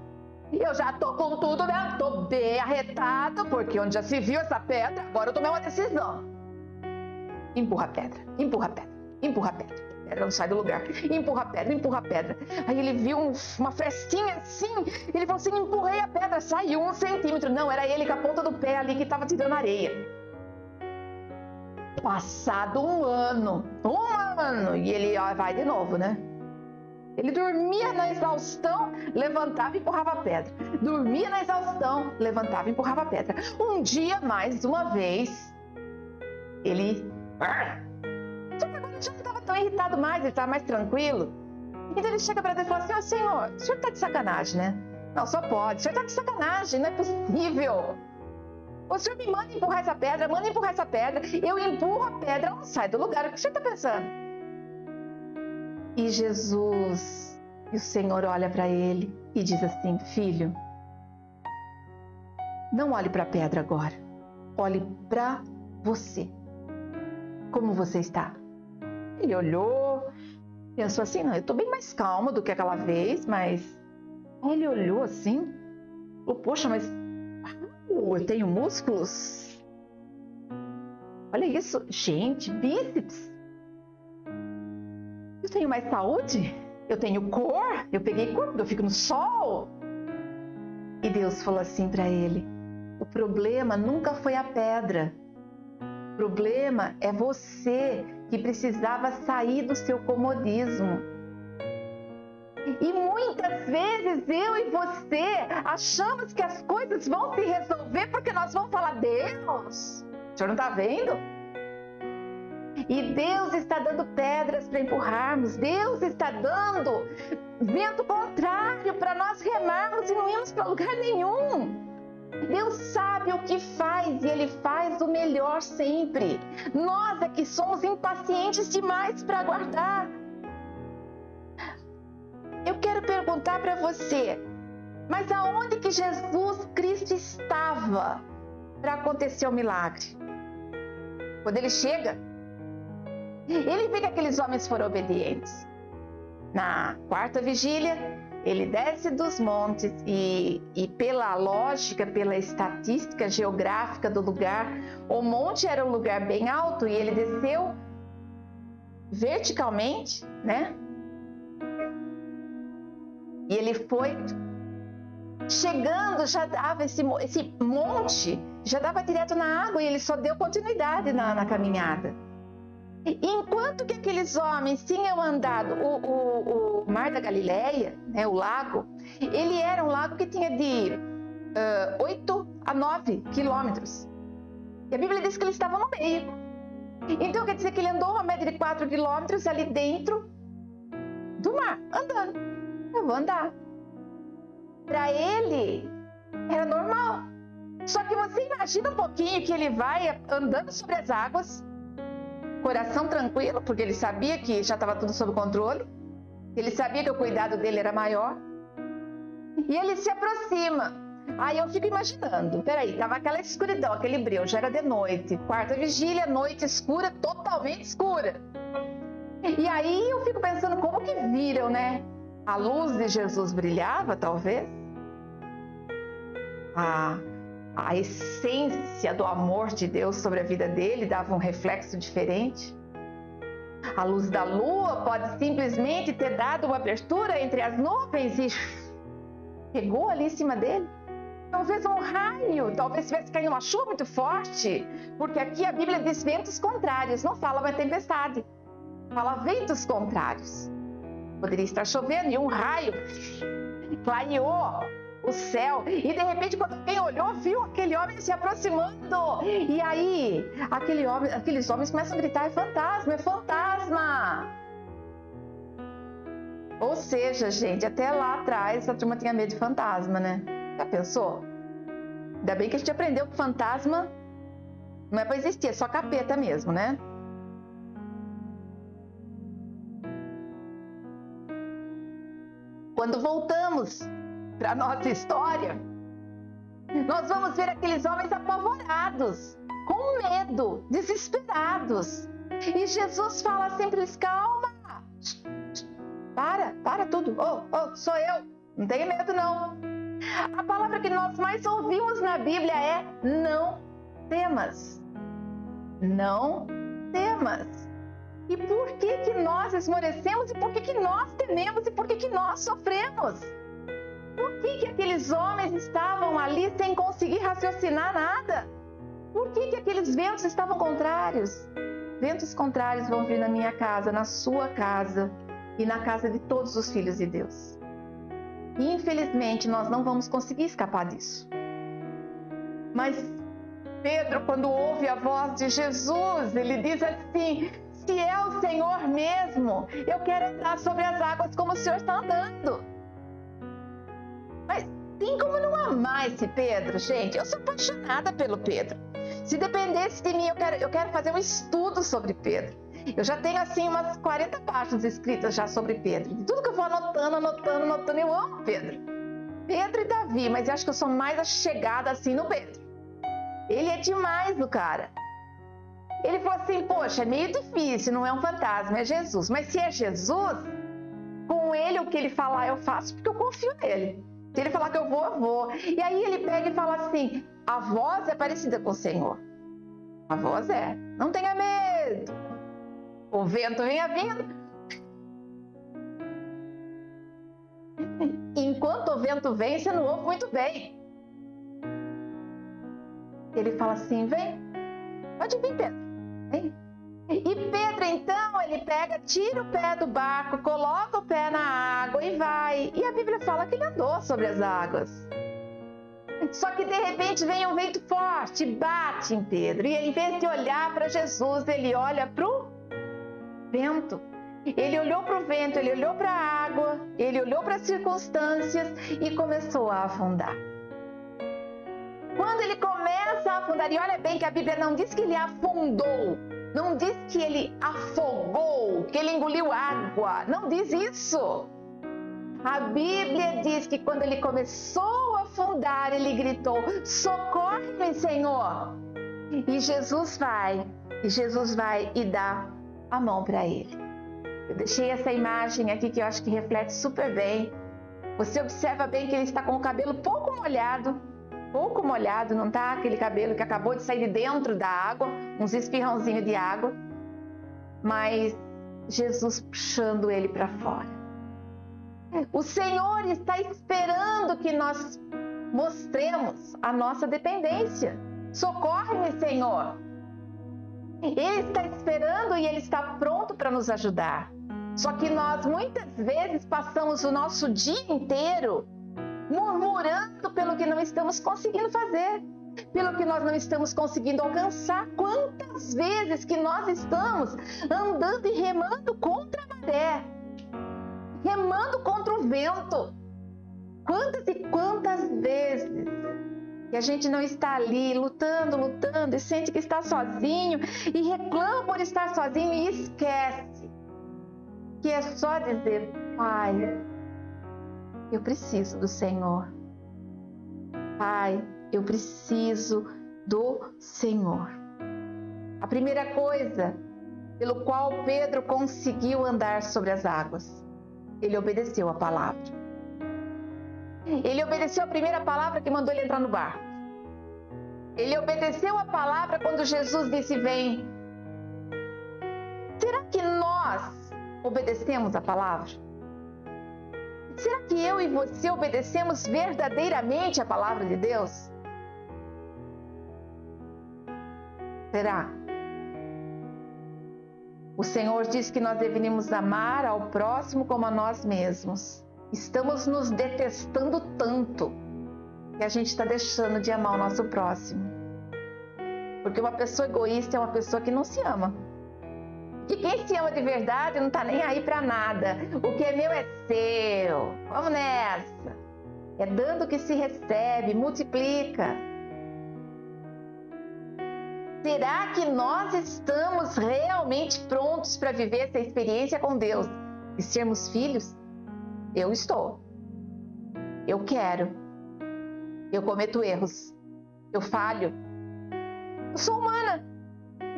Eu já tô com tudo, né? Tô bem arretado, porque onde já se viu essa pedra, agora eu tomei uma decisão. Empurra a pedra, empurra a pedra, empurra a pedra. A pedra não sai do lugar. Empurra a pedra, empurra a pedra. Aí ele viu uma frestinha assim, ele falou assim, empurrei a pedra, saiu 1 centímetro. Não, era ele com a ponta do pé ali que tava tirando areia. Passado um ano, e ele vai de novo, né? Ele dormia na exaustão, levantava e empurrava a pedra. Dormia na exaustão, levantava e empurrava a pedra. Um dia, mais uma vez, ele... Só que agora ele já não estava tão irritado mais, ele estava mais tranquilo. Então ele chega para Deus e fala assim, Senhor, o senhor está de sacanagem, né? Não, só pode. O senhor está de sacanagem, não é possível. O senhor me manda empurrar essa pedra, manda empurrar essa pedra. Eu empurro a pedra, ela não sai do lugar. O que o senhor está pensando? E Jesus, e o Senhor olha para ele e diz assim, filho, não olhe para a pedra agora, olhe para você. Como você está? Ele olhou, pensou assim, não, eu estou bem mais calmo do que aquela vez, mas... Aí ele olhou assim, falou, poxa, mas eu tenho músculos? Olha isso, gente, bíceps. Eu tenho mais saúde, eu tenho cor, eu peguei cor, eu fico no sol. E Deus falou assim para ele, o problema nunca foi a pedra, o problema é você que precisava sair do seu comodismo. E muitas vezes eu e você achamos que as coisas vão se resolver porque nós vamos falar, Deus, o senhor não está vendo? E Deus está dando pedras para empurrarmos. Deus está dando vento contrário para nós remarmos e não irmos para lugar nenhum. Deus sabe o que faz e Ele faz o melhor sempre. Nós é que somos impacientes demais para aguardar. Eu quero perguntar para você, mas aonde que Jesus Cristo estava para acontecer o milagre? Quando Ele chega, Ele vê que aqueles homens foram obedientes. Na quarta vigília, Ele desce dos montes e pela lógica, pela estatística geográfica do lugar, o monte era um lugar bem alto e Ele desceu verticalmente, né? E Ele foi chegando, já dava esse monte, já dava direto na água e Ele só deu continuidade na caminhada. Enquanto que aqueles homens tinham andado, o Mar da Galileia, né, o lago, ele era um lago que tinha de 8 a 9 quilômetros. E a Bíblia diz que eles estavam no meio. Então quer dizer que ele andou uma média de 4 quilômetros ali dentro do mar, andando. Eu vou andar. Para ele, era normal. Só que você imagina um pouquinho que ele vai andando sobre as águas, coração tranquilo, porque ele sabia que já estava tudo sob controle. Ele sabia que o cuidado dele era maior. E ele se aproxima. Aí eu fico imaginando, peraí, tava aquela escuridão, aquele breu, já era de noite. Quarta vigília, noite escura, totalmente escura. E aí eu fico pensando como que viram, né? A luz de Jesus brilhava, talvez. A essência do amor de Deus sobre a vida dele dava um reflexo diferente. A luz da lua pode simplesmente ter dado uma abertura entre as nuvens e pegou ali em cima dele. Talvez um raio, talvez tivesse caído uma chuva muito forte, porque aqui a Bíblia diz ventos contrários, não fala uma tempestade, fala ventos contrários. Poderia estar chovendo e um raio clareou o céu, e de repente quando alguém olhou, viu aquele homem se aproximando, e aí aqueles homens começam a gritar: é fantasma, é fantasma! Ou seja, gente, até lá atrás a turma tinha medo de fantasma, né? Já pensou? Ainda bem que a gente aprendeu que fantasma não é para existir, é só capeta mesmo, né? Quando voltamos para a nossa história, nós vamos ver aqueles homens apavorados, com medo, desesperados. E Jesus fala assim para eles: calma, para tudo, sou eu, não tenha medo não. A palavra que nós mais ouvimos na Bíblia é não temas, não temas. E por que nós esmorecemos? E por que nós tememos? E por que nós sofremos? Por que aqueles homens estavam ali sem conseguir raciocinar nada? Por que aqueles ventos estavam contrários? Ventos contrários vão vir na minha casa, na sua casa e na casa de todos os filhos de Deus. E infelizmente nós não vamos conseguir escapar disso. Mas Pedro, quando ouve a voz de Jesus, ele diz assim: se é o Senhor mesmo, eu quero andar sobre as águas como o Senhor está andando. Mas tem como não amar esse Pedro, gente? Eu sou apaixonada pelo Pedro. Se dependesse de mim, eu quero fazer um estudo sobre Pedro. Eu já tenho assim umas 40 páginas escritas já sobre Pedro. De tudo que eu vou anotando, eu amo Pedro. Pedro e Davi, mas eu acho que eu sou mais chegada assim no Pedro. Ele é demais, o cara. Ele falou assim: poxa, é meio difícil, não é um fantasma, é Jesus. Mas se é Jesus, com ele o que ele falar eu faço, porque eu confio nele. Se ele falar que eu vou. E aí ele pega e fala assim: a voz é parecida com o Senhor. A voz é: não tenha medo. O vento venha vindo. Enquanto o vento vem, você não ouve muito bem. Ele fala assim: vem, pode vir, Pedro, vem. E Pedro, então, ele pega, tira o pé do barco, coloca o pé na água e vai. E a Bíblia fala que ele andou sobre as águas. Só que de repente vem um vento forte, bate em Pedro. E ele, em vez de olhar para Jesus, ele olha para o vento. Ele olhou para o vento, ele olhou para a água, ele olhou para as circunstâncias e começou a afundar. Quando ele começa a afundar, e olha bem que a Bíblia não diz que ele afundou, não diz que ele afogou, que ele engoliu água, não diz isso. A Bíblia diz que quando ele começou a afundar, ele gritou: socorre-me, Senhor. E Jesus vai e dá a mão para ele. Eu deixei essa imagem aqui que eu acho que reflete super bem. Você observa bem que ele está com o cabelo pouco molhado, não tá? Aquele cabelo que acabou de sair de dentro da água, uns espirrãozinhos de água, mas Jesus puxando ele para fora. O Senhor está esperando que nós mostremos a nossa dependência. Socorre-me, Senhor. Ele está esperando e Ele está pronto para nos ajudar. Só que nós muitas vezes passamos o nosso dia inteiro murmurando pelo que não estamos conseguindo fazer, pelo que nós não estamos conseguindo alcançar. Quantas vezes que nós estamos andando e remando contra a maré, remando contra o vento. Quantas e quantas vezes que a gente não está ali lutando e sente que está sozinho e reclama por estar sozinho e esquece que é só dizer: Pai, eu preciso do Senhor. Pai, eu preciso do Senhor. A primeira coisa pelo qual Pedro conseguiu andar sobre as águas, ele obedeceu a palavra. Ele obedeceu a primeira palavra que mandou ele entrar no barco. Ele obedeceu a palavra quando Jesus disse: vem. Será que nós obedecemos a palavra? Será que eu e você obedecemos verdadeiramente a palavra de Deus? Será? O Senhor diz que nós deveríamos amar ao próximo como a nós mesmos. Estamos nos detestando tanto que a gente está deixando de amar o nosso próximo. Porque uma pessoa egoísta é uma pessoa que não se ama. Que quem se ama de verdade não está nem aí para nada. O que é meu é seu. Vamos nessa. É dando que se recebe, multiplica. Será que nós estamos realmente prontos para viver essa experiência com Deus e sermos filhos? Eu estou. Eu quero. Eu cometo erros. Eu falho. Eu sou humana.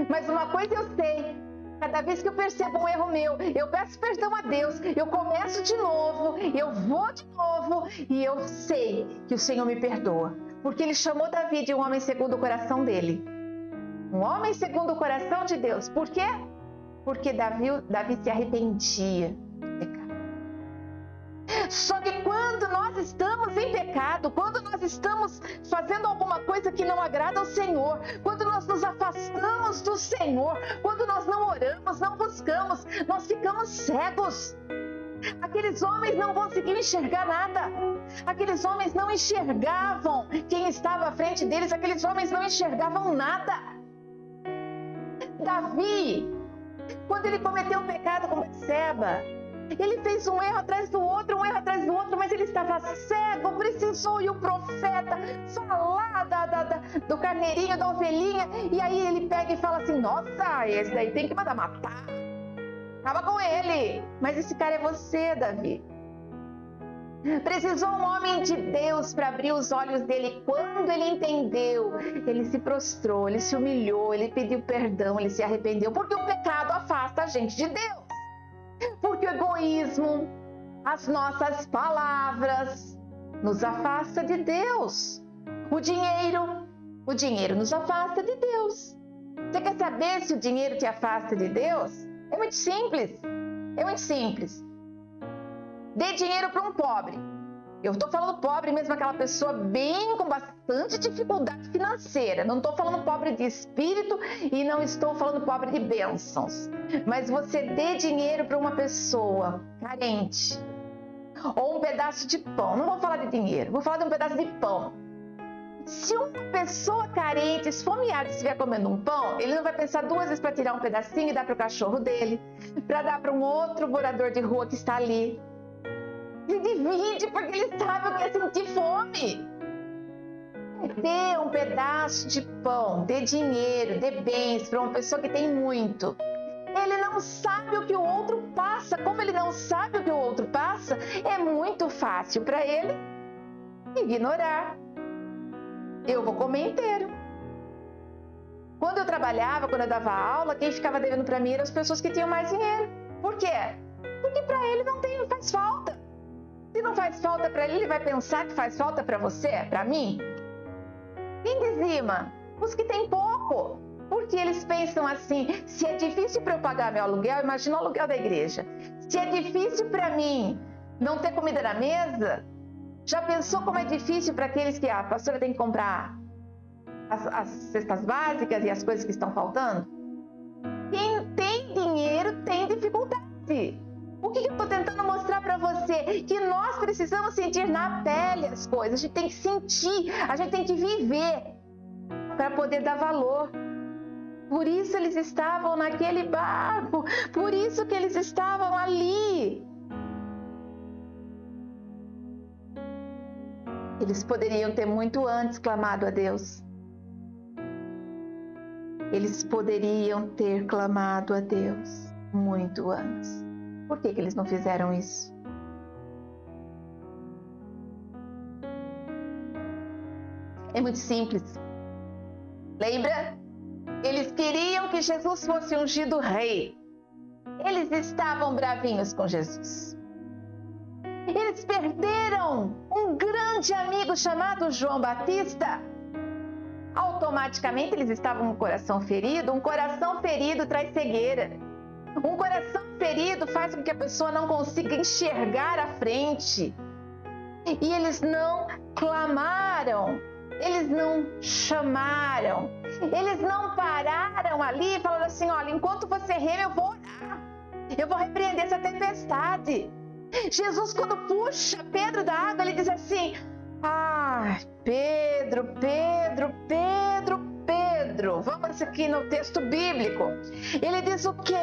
Mas uma coisa eu sei. Cada vez que eu percebo um erro meu, eu peço perdão a Deus. Eu começo de novo. Eu vou de novo. E eu sei que o Senhor me perdoa. Porque Ele chamou Davi de um homem segundo o coração dele. Um homem segundo o coração de Deus. Por quê? Porque Davi se arrependia. Só que quando nós estamos em pecado, quando nós estamos fazendo alguma coisa que não agrada ao Senhor, quando nós nos afastamos do Senhor, quando nós não oramos, não buscamos, nós ficamos cegos. Aqueles homens não conseguiam enxergar nada. Aqueles homens não enxergavam quem estava à frente deles. Aqueles homens não enxergavam nada. Davi, quando ele cometeu um pecado com Betseba, ele fez um erro atrás do outro, mas ele estava cego, precisou ir o profeta falar do carneirinho, da ovelhinha, e aí ele pega e fala assim: nossa, esse daí tem que mandar matar. Acaba com ele. Mas esse cara é você, Davi. Precisou um homem de Deus para abrir os olhos dele. Quando ele entendeu, ele se prostrou, ele se humilhou, ele pediu perdão, ele se arrependeu, porque o pecado afasta a gente de Deus. Porque o egoísmo, as nossas palavras, nos afasta de Deus. O dinheiro nos afasta de Deus. Você quer saber se o dinheiro te afasta de Deus? É muito simples. É muito simples. Dê dinheiro para um pobre. Eu estou falando pobre mesmo, aquela pessoa bem com bastante dificuldade financeira. Não estou falando pobre de espírito e não estou falando pobre de bênçãos. Mas você dê dinheiro para uma pessoa carente. Ou um pedaço de pão. Não vou falar de dinheiro, vou falar de um pedaço de pão. Se uma pessoa carente, esfomeada, estiver comendo um pão, ele não vai pensar duas vezes para tirar um pedacinho e dar para o cachorro dele, para dar para um outro morador de rua que está ali. Ele divide porque ele sabe o que é sentir fome. Dê um pedaço de pão, dê dinheiro, dê bens para uma pessoa que tem muito. Ele não sabe o que o outro passa. Como ele não sabe o que o outro passa, é muito fácil para ele ignorar. Eu vou comer inteiro. Quando eu trabalhava, quando eu dava aula, quem ficava devendo para mim eram as pessoas que tinham mais dinheiro. Por quê? Porque para ele não faz falta. Se não faz falta para ele, ele vai pensar que faz falta para você, para mim? Quem dizima? Os que têm pouco. Porque eles pensam assim, se é difícil para eu pagar meu aluguel, imagina o aluguel da igreja. Se é difícil para mim não ter comida na mesa, já pensou como é difícil para aqueles que a pastora tem que comprar as cestas básicas e as coisas que estão faltando? Quem tem dinheiro tem dificuldade. O que eu estou tentando mostrar para você? Que nós precisamos sentir na pele as coisas. A gente tem que sentir, a gente tem que viver para poder dar valor. Por isso eles estavam naquele barco, por isso que eles estavam ali. Eles poderiam ter muito antes clamado a Deus. Eles poderiam ter clamado a Deus muito antes. Por que eles não fizeram isso? É muito simples. Lembra? Eles queriam que Jesus fosse ungido rei. Eles estavam bravinhos com Jesus. Eles perderam um grande amigo chamado João Batista. Automaticamente eles estavam com o coração ferido. Um coração ferido traz cegueira. Um coração ferido faz com que a pessoa não consiga enxergar à frente. E eles não clamaram, eles não chamaram, eles não pararam ali e falaram assim, olha, enquanto você rema eu vou orar, eu vou repreender essa tempestade. Jesus, quando puxa Pedro da água, ele diz assim, Pedro, vamos aqui no texto bíblico. Ele diz o quê?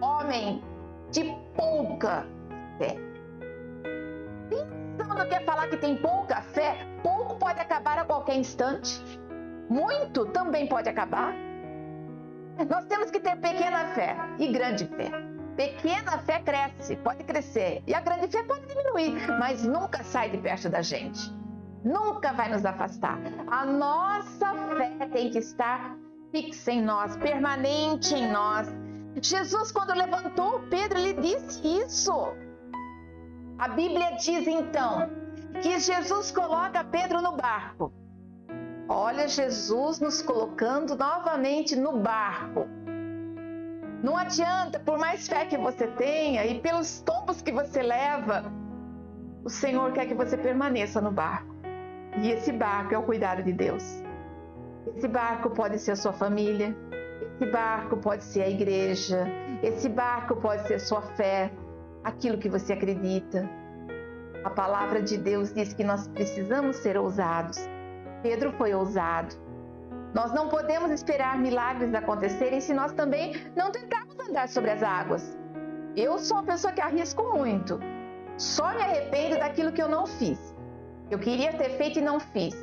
Homem de pouca fé. Pensando que é falar que tem pouca fé, pouco pode acabar a qualquer instante. Muito também pode acabar. Nós temos que ter pequena fé e grande fé. Pequena fé cresce, pode crescer. E a grande fé pode diminuir, mas nunca sai de perto da gente. Nunca vai nos afastar. A nossa fé tem que estar fixa em nós, permanente em nós. Jesus, quando levantou Pedro, ele disse isso. A Bíblia diz então que Jesus coloca Pedro no barco. Olha, Jesus nos colocando novamente no barco. Não adianta, por mais fé que você tenha e pelos tombos que você leva, o Senhor quer que você permaneça no barco. E esse barco é o cuidado de Deus. Esse barco pode ser a sua família, esse barco pode ser a igreja, esse barco pode ser a sua fé, aquilo que você acredita. A palavra de Deus diz que nós precisamos ser ousados. Pedro foi ousado. Nós não podemos esperar milagres acontecerem se nós também não tentarmos andar sobre as águas. Eu sou uma pessoa que arrisco muito. Só me arrependo daquilo que eu não fiz. Eu queria ter feito e não fiz.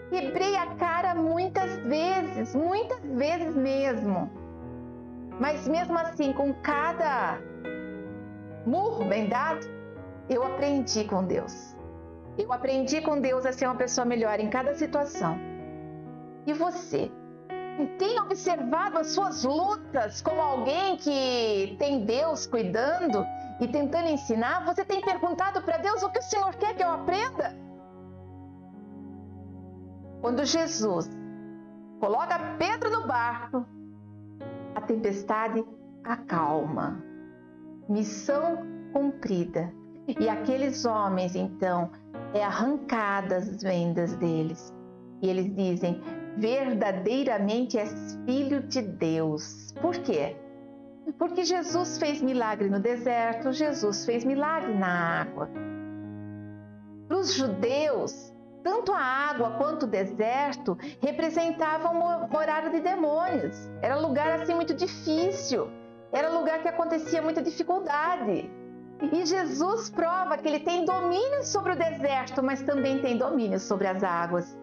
Quebrei a cara muitas vezes mesmo. Mas mesmo assim, com cada murro bem dado, eu aprendi com Deus. Eu aprendi com Deus a ser uma pessoa melhor em cada situação. E você? Tem observado as suas lutas como alguém que tem Deus cuidando e tentando ensinar? Você tem perguntado para Deus o que o Senhor quer que eu aprenda? Quando Jesus coloca Pedro no barco, a tempestade acalma. Missão cumprida. E aqueles homens, então, arrancadas as vendas deles. E eles dizem, verdadeiramente és filho de Deus. Por quê? Porque Jesus fez milagre no deserto, Jesus fez milagre na água. Para os judeus, tanto a água quanto o deserto representavam morada de demônios. Era lugar assim muito difícil. Era lugar que acontecia muita dificuldade. E Jesus prova que ele tem domínio sobre o deserto, mas também tem domínio sobre as águas.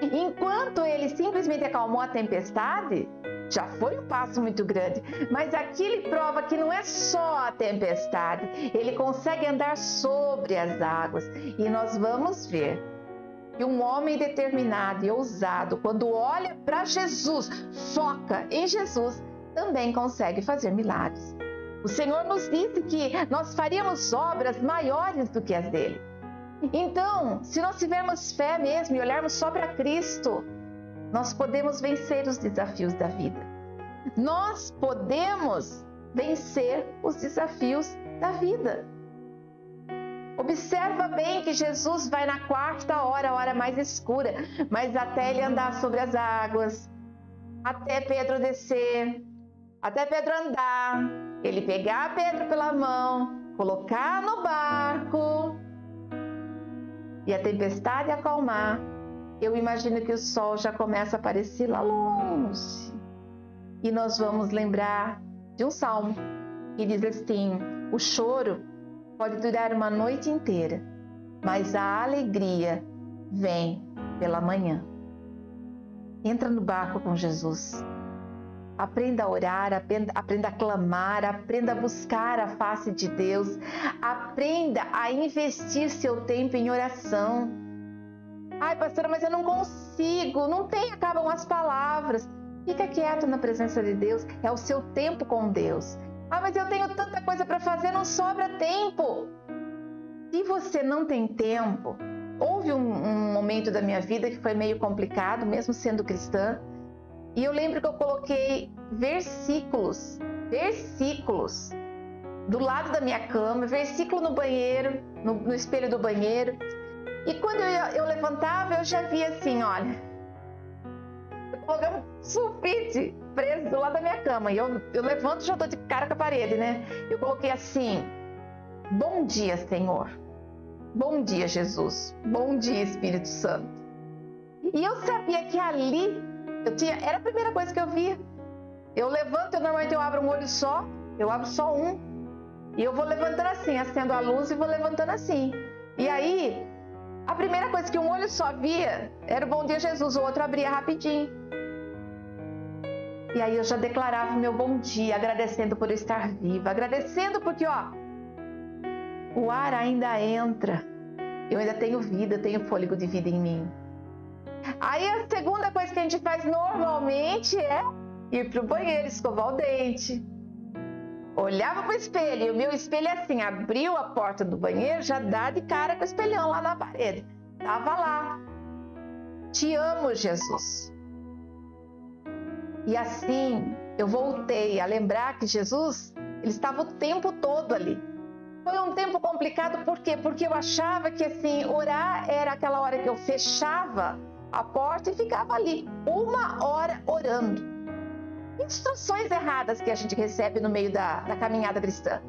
Enquanto ele simplesmente acalmou a tempestade, já foi um passo muito grande. Mas aqui ele prova que não é só a tempestade, ele consegue andar sobre as águas. E nós vamos ver que um homem determinado e ousado, quando olha para Jesus, foca em Jesus, também consegue fazer milagres. O Senhor nos disse que nós faríamos obras maiores do que as dele. Então, se nós tivermos fé mesmo e olharmos só para Cristo, nós podemos vencer os desafios da vida. Nós podemos vencer os desafios da vida. Observa bem que Jesus vai na quarta hora, a hora mais escura, mas até ele andar sobre as águas, até Pedro descer, até Pedro andar, ele pegar Pedro pela mão, colocar no barco e a tempestade acalmar, eu imagino que o sol já começa a aparecer lá longe. E nós vamos lembrar de um salmo que diz assim: o choro pode durar uma noite inteira, mas a alegria vem pela manhã. Entra no barco com Jesus. Aprenda a orar, aprenda a clamar, aprenda a buscar a face de Deus, aprenda a investir seu tempo em oração. Ai, pastora, mas eu não consigo, acabam as palavras. Fica quieto na presença de Deus, é o seu tempo com Deus. Ah, mas eu tenho tanta coisa para fazer, não sobra tempo. Se você não tem tempo, houve um momento da minha vida que foi meio complicado, mesmo sendo cristã, e eu lembro que eu coloquei versículos do lado da minha cama, versículo no banheiro, no espelho do banheiro. E quando eu levantava, eu já via assim, olha, eu coloquei um sulfite preso do lado da minha cama. E eu levanto e já estou de cara com a parede, né? Eu coloquei assim: bom dia, Senhor. Bom dia, Jesus. Bom dia, Espírito Santo. E eu sabia que ali era a primeira coisa que eu via. Eu levanto, normalmente eu abro um olho só, eu abro só um. E eu vou levantando assim, acendo a luz e vou levantando assim. E aí, a primeira coisa que um olho só via era o bom dia, Jesus, o outro abria rapidinho. E aí eu já declarava meu bom dia, agradecendo por eu estar viva, agradecendo porque, o ar ainda entra, eu ainda tenho vida, eu tenho fôlego de vida em mim. Aí a segunda coisa que a gente faz normalmente é ir para o banheiro, escovar o dente. Olhava para o espelho, e o meu espelho é assim, abriu a porta do banheiro, já dá de cara com o espelhão lá na parede. Tava lá. Te amo, Jesus. E assim, eu voltei a lembrar que Jesus, ele estava o tempo todo ali. Foi um tempo complicado, por quê? Porque eu achava que assim, orar era aquela hora que eu fechava a porta e ficava ali, 1 hora orando. Instruções erradas que a gente recebe no meio da caminhada cristã.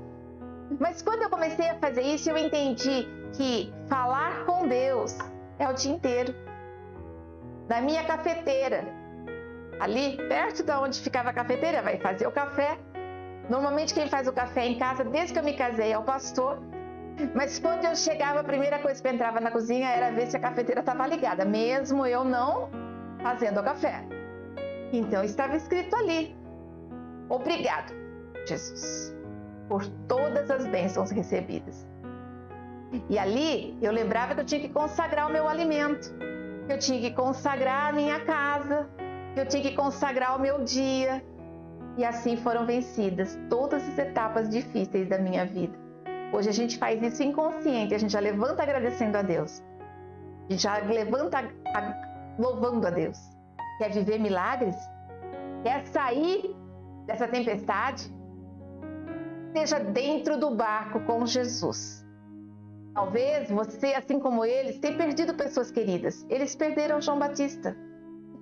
Mas quando eu comecei a fazer isso, eu entendi que falar com Deus é o dia inteiro. Na minha cafeteira, ali perto de onde ficava a cafeteira, vai fazer o café. Normalmente quem faz o café em casa, desde que eu me casei, é o pastor. Mas quando eu chegava, a primeira coisa que eu entrava na cozinha era ver se a cafeteira estava ligada, mesmo eu não fazendo o café. Então estava escrito ali: obrigado, Jesus, por todas as bênçãos recebidas. E ali eu lembrava que eu tinha que consagrar o meu alimento, que eu tinha que consagrar a minha casa, que eu tinha que consagrar o meu dia. E assim foram vencidas todas as etapas difíceis da minha vida. Hoje a gente faz isso inconsciente, a gente já levanta agradecendo a Deus. A gente já levanta louvando a Deus. Quer viver milagres? Quer sair dessa tempestade? Seja dentro do barco com Jesus. Talvez você, assim como eles, tenha perdido pessoas queridas. Eles perderam João Batista.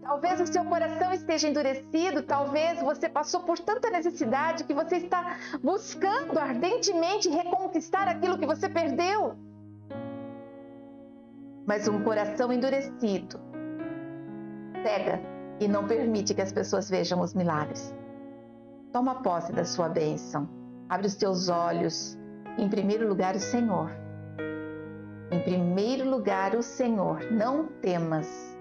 Talvez o seu coração esteja endurecido, talvez você passou por tanta necessidade que você está buscando ardentemente reconquistar aquilo que você perdeu. Mas um coração endurecido cega e não permite que as pessoas vejam os milagres. Toma posse da sua bênção, abre os teus olhos em primeiro lugar o Senhor. Em primeiro lugar o Senhor. Não temas.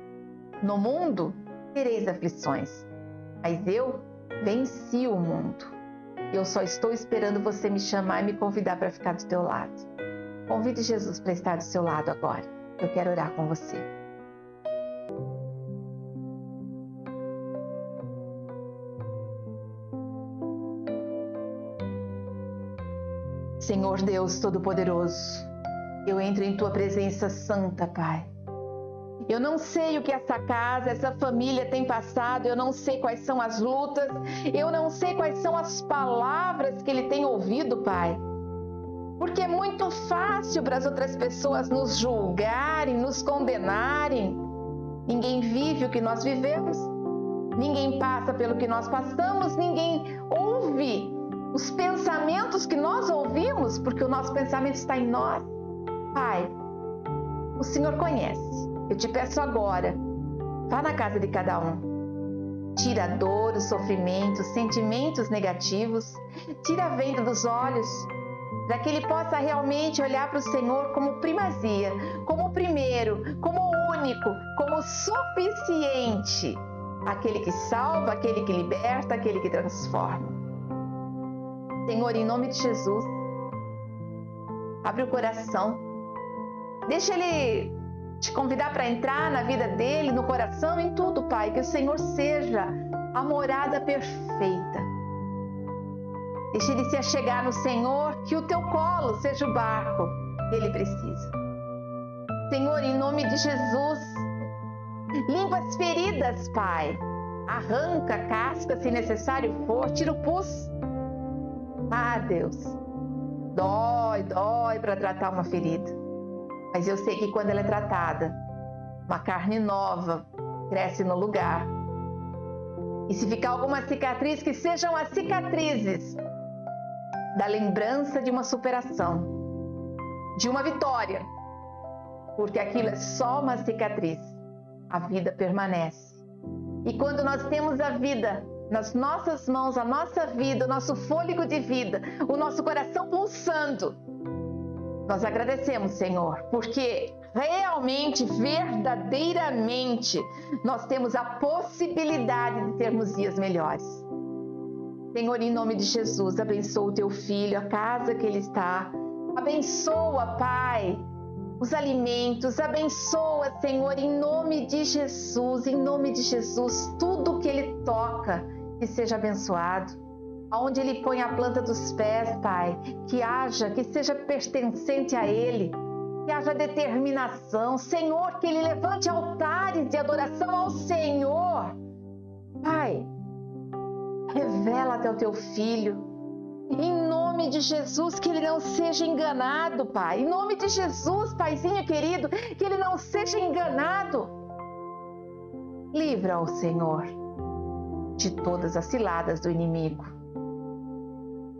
No mundo tereis aflições, mas eu venci o mundo. Eu só estou esperando você me chamar e me convidar para ficar do teu lado. Convide Jesus para estar do seu lado agora. Eu quero orar com você. Senhor Deus Todo-Poderoso, eu entro em Tua presença santa, Pai. Eu não sei o que essa casa, essa família tem passado, eu não sei quais são as lutas, eu não sei quais são as palavras que ele tem ouvido, Pai. Porque é muito fácil para as outras pessoas nos julgarem, nos condenarem. Ninguém vive o que nós vivemos, ninguém passa pelo que nós passamos, ninguém ouve os pensamentos que nós ouvimos, porque o nosso pensamento está em nós. Pai, o Senhor conhece. Eu te peço agora, vá na casa de cada um. Tira a dor, o sofrimento, os sentimentos negativos. Tira a venda dos olhos, para que ele possa realmente olhar para o Senhor como primazia, como primeiro, como único, como suficiente. Aquele que salva, aquele que liberta, aquele que transforma. Senhor, em nome de Jesus, abre o coração. Deixa ele te convidar para entrar na vida dele, no coração, em tudo, Pai. Que o Senhor seja a morada perfeita. Deixa ele se achegar no Senhor, que o teu colo seja o barco que ele precisa. Senhor, em nome de Jesus, limpa as feridas, Pai. Arranca a casca, se necessário for, tira o pus. Ah, Deus, dói para tratar uma ferida. Mas eu sei que quando ela é tratada, uma carne nova cresce no lugar. E se ficar alguma cicatriz, que sejam as cicatrizes da lembrança de uma superação, de uma vitória. Porque aquilo é só uma cicatriz. A vida permanece. E quando nós temos a vida nas nossas mãos, a nossa vida, o nosso fôlego de vida, o nosso coração pulsando, nós agradecemos, Senhor, porque realmente, verdadeiramente, nós temos a possibilidade de termos dias melhores. Senhor, em nome de Jesus, abençoa o teu filho, a casa que ele está. Abençoa, Pai, os alimentos. Abençoa, Senhor, em nome de Jesus, tudo que ele toca, que seja abençoado. Aonde ele põe a planta dos pés, Pai, que seja pertencente a ele, que haja determinação. Senhor, que ele levante altares de adoração ao Senhor. Pai, revela-te ao teu filho, em nome de Jesus, que ele não seja enganado, Pai. Em nome de Jesus, Paizinho querido, que ele não seja enganado. Livra-o, Senhor, de todas as ciladas do inimigo.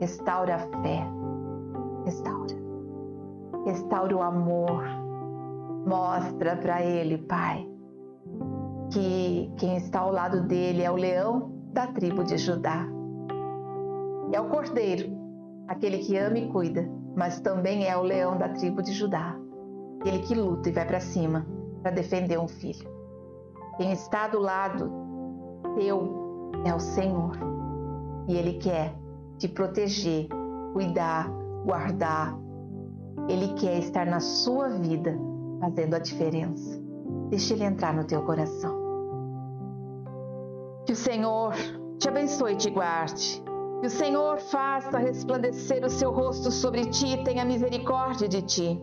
Restaura a fé, restaura o amor. Mostra para ele, Pai, que quem está ao lado dele é o leão da tribo de Judá. É o cordeiro, aquele que ama e cuida, mas também é o leão da tribo de Judá, aquele que luta e vai para cima para defender um filho. Quem está do lado teu é o Senhor, e Ele quer te proteger, cuidar, guardar. Ele quer estar na sua vida, fazendo a diferença. Deixa Ele entrar no teu coração. Que o Senhor te abençoe e te guarde. Que o Senhor faça resplandecer o seu rosto sobre ti e tenha misericórdia de ti.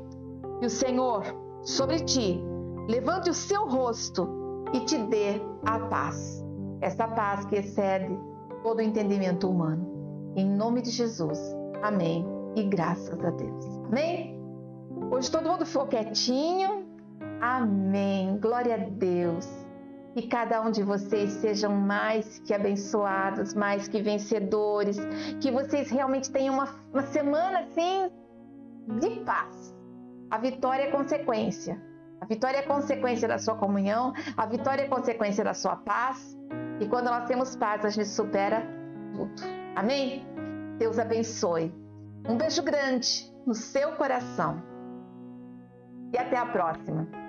Que o Senhor, sobre ti, levante o seu rosto e te dê a paz. Essa paz que excede todo o entendimento humano. Em nome de Jesus. Amém. E graças a Deus. Amém? Hoje todo mundo ficou quietinho. Amém. Glória a Deus. Que cada um de vocês sejam mais que abençoados, mais que vencedores. Que vocês realmente tenham uma semana assim de paz. A vitória é consequência. A vitória é consequência da sua comunhão. A vitória é consequência da sua paz. E quando nós temos paz, a gente supera tudo. Amém? Deus abençoe. Um beijo grande. no seu coração. E até a próxima!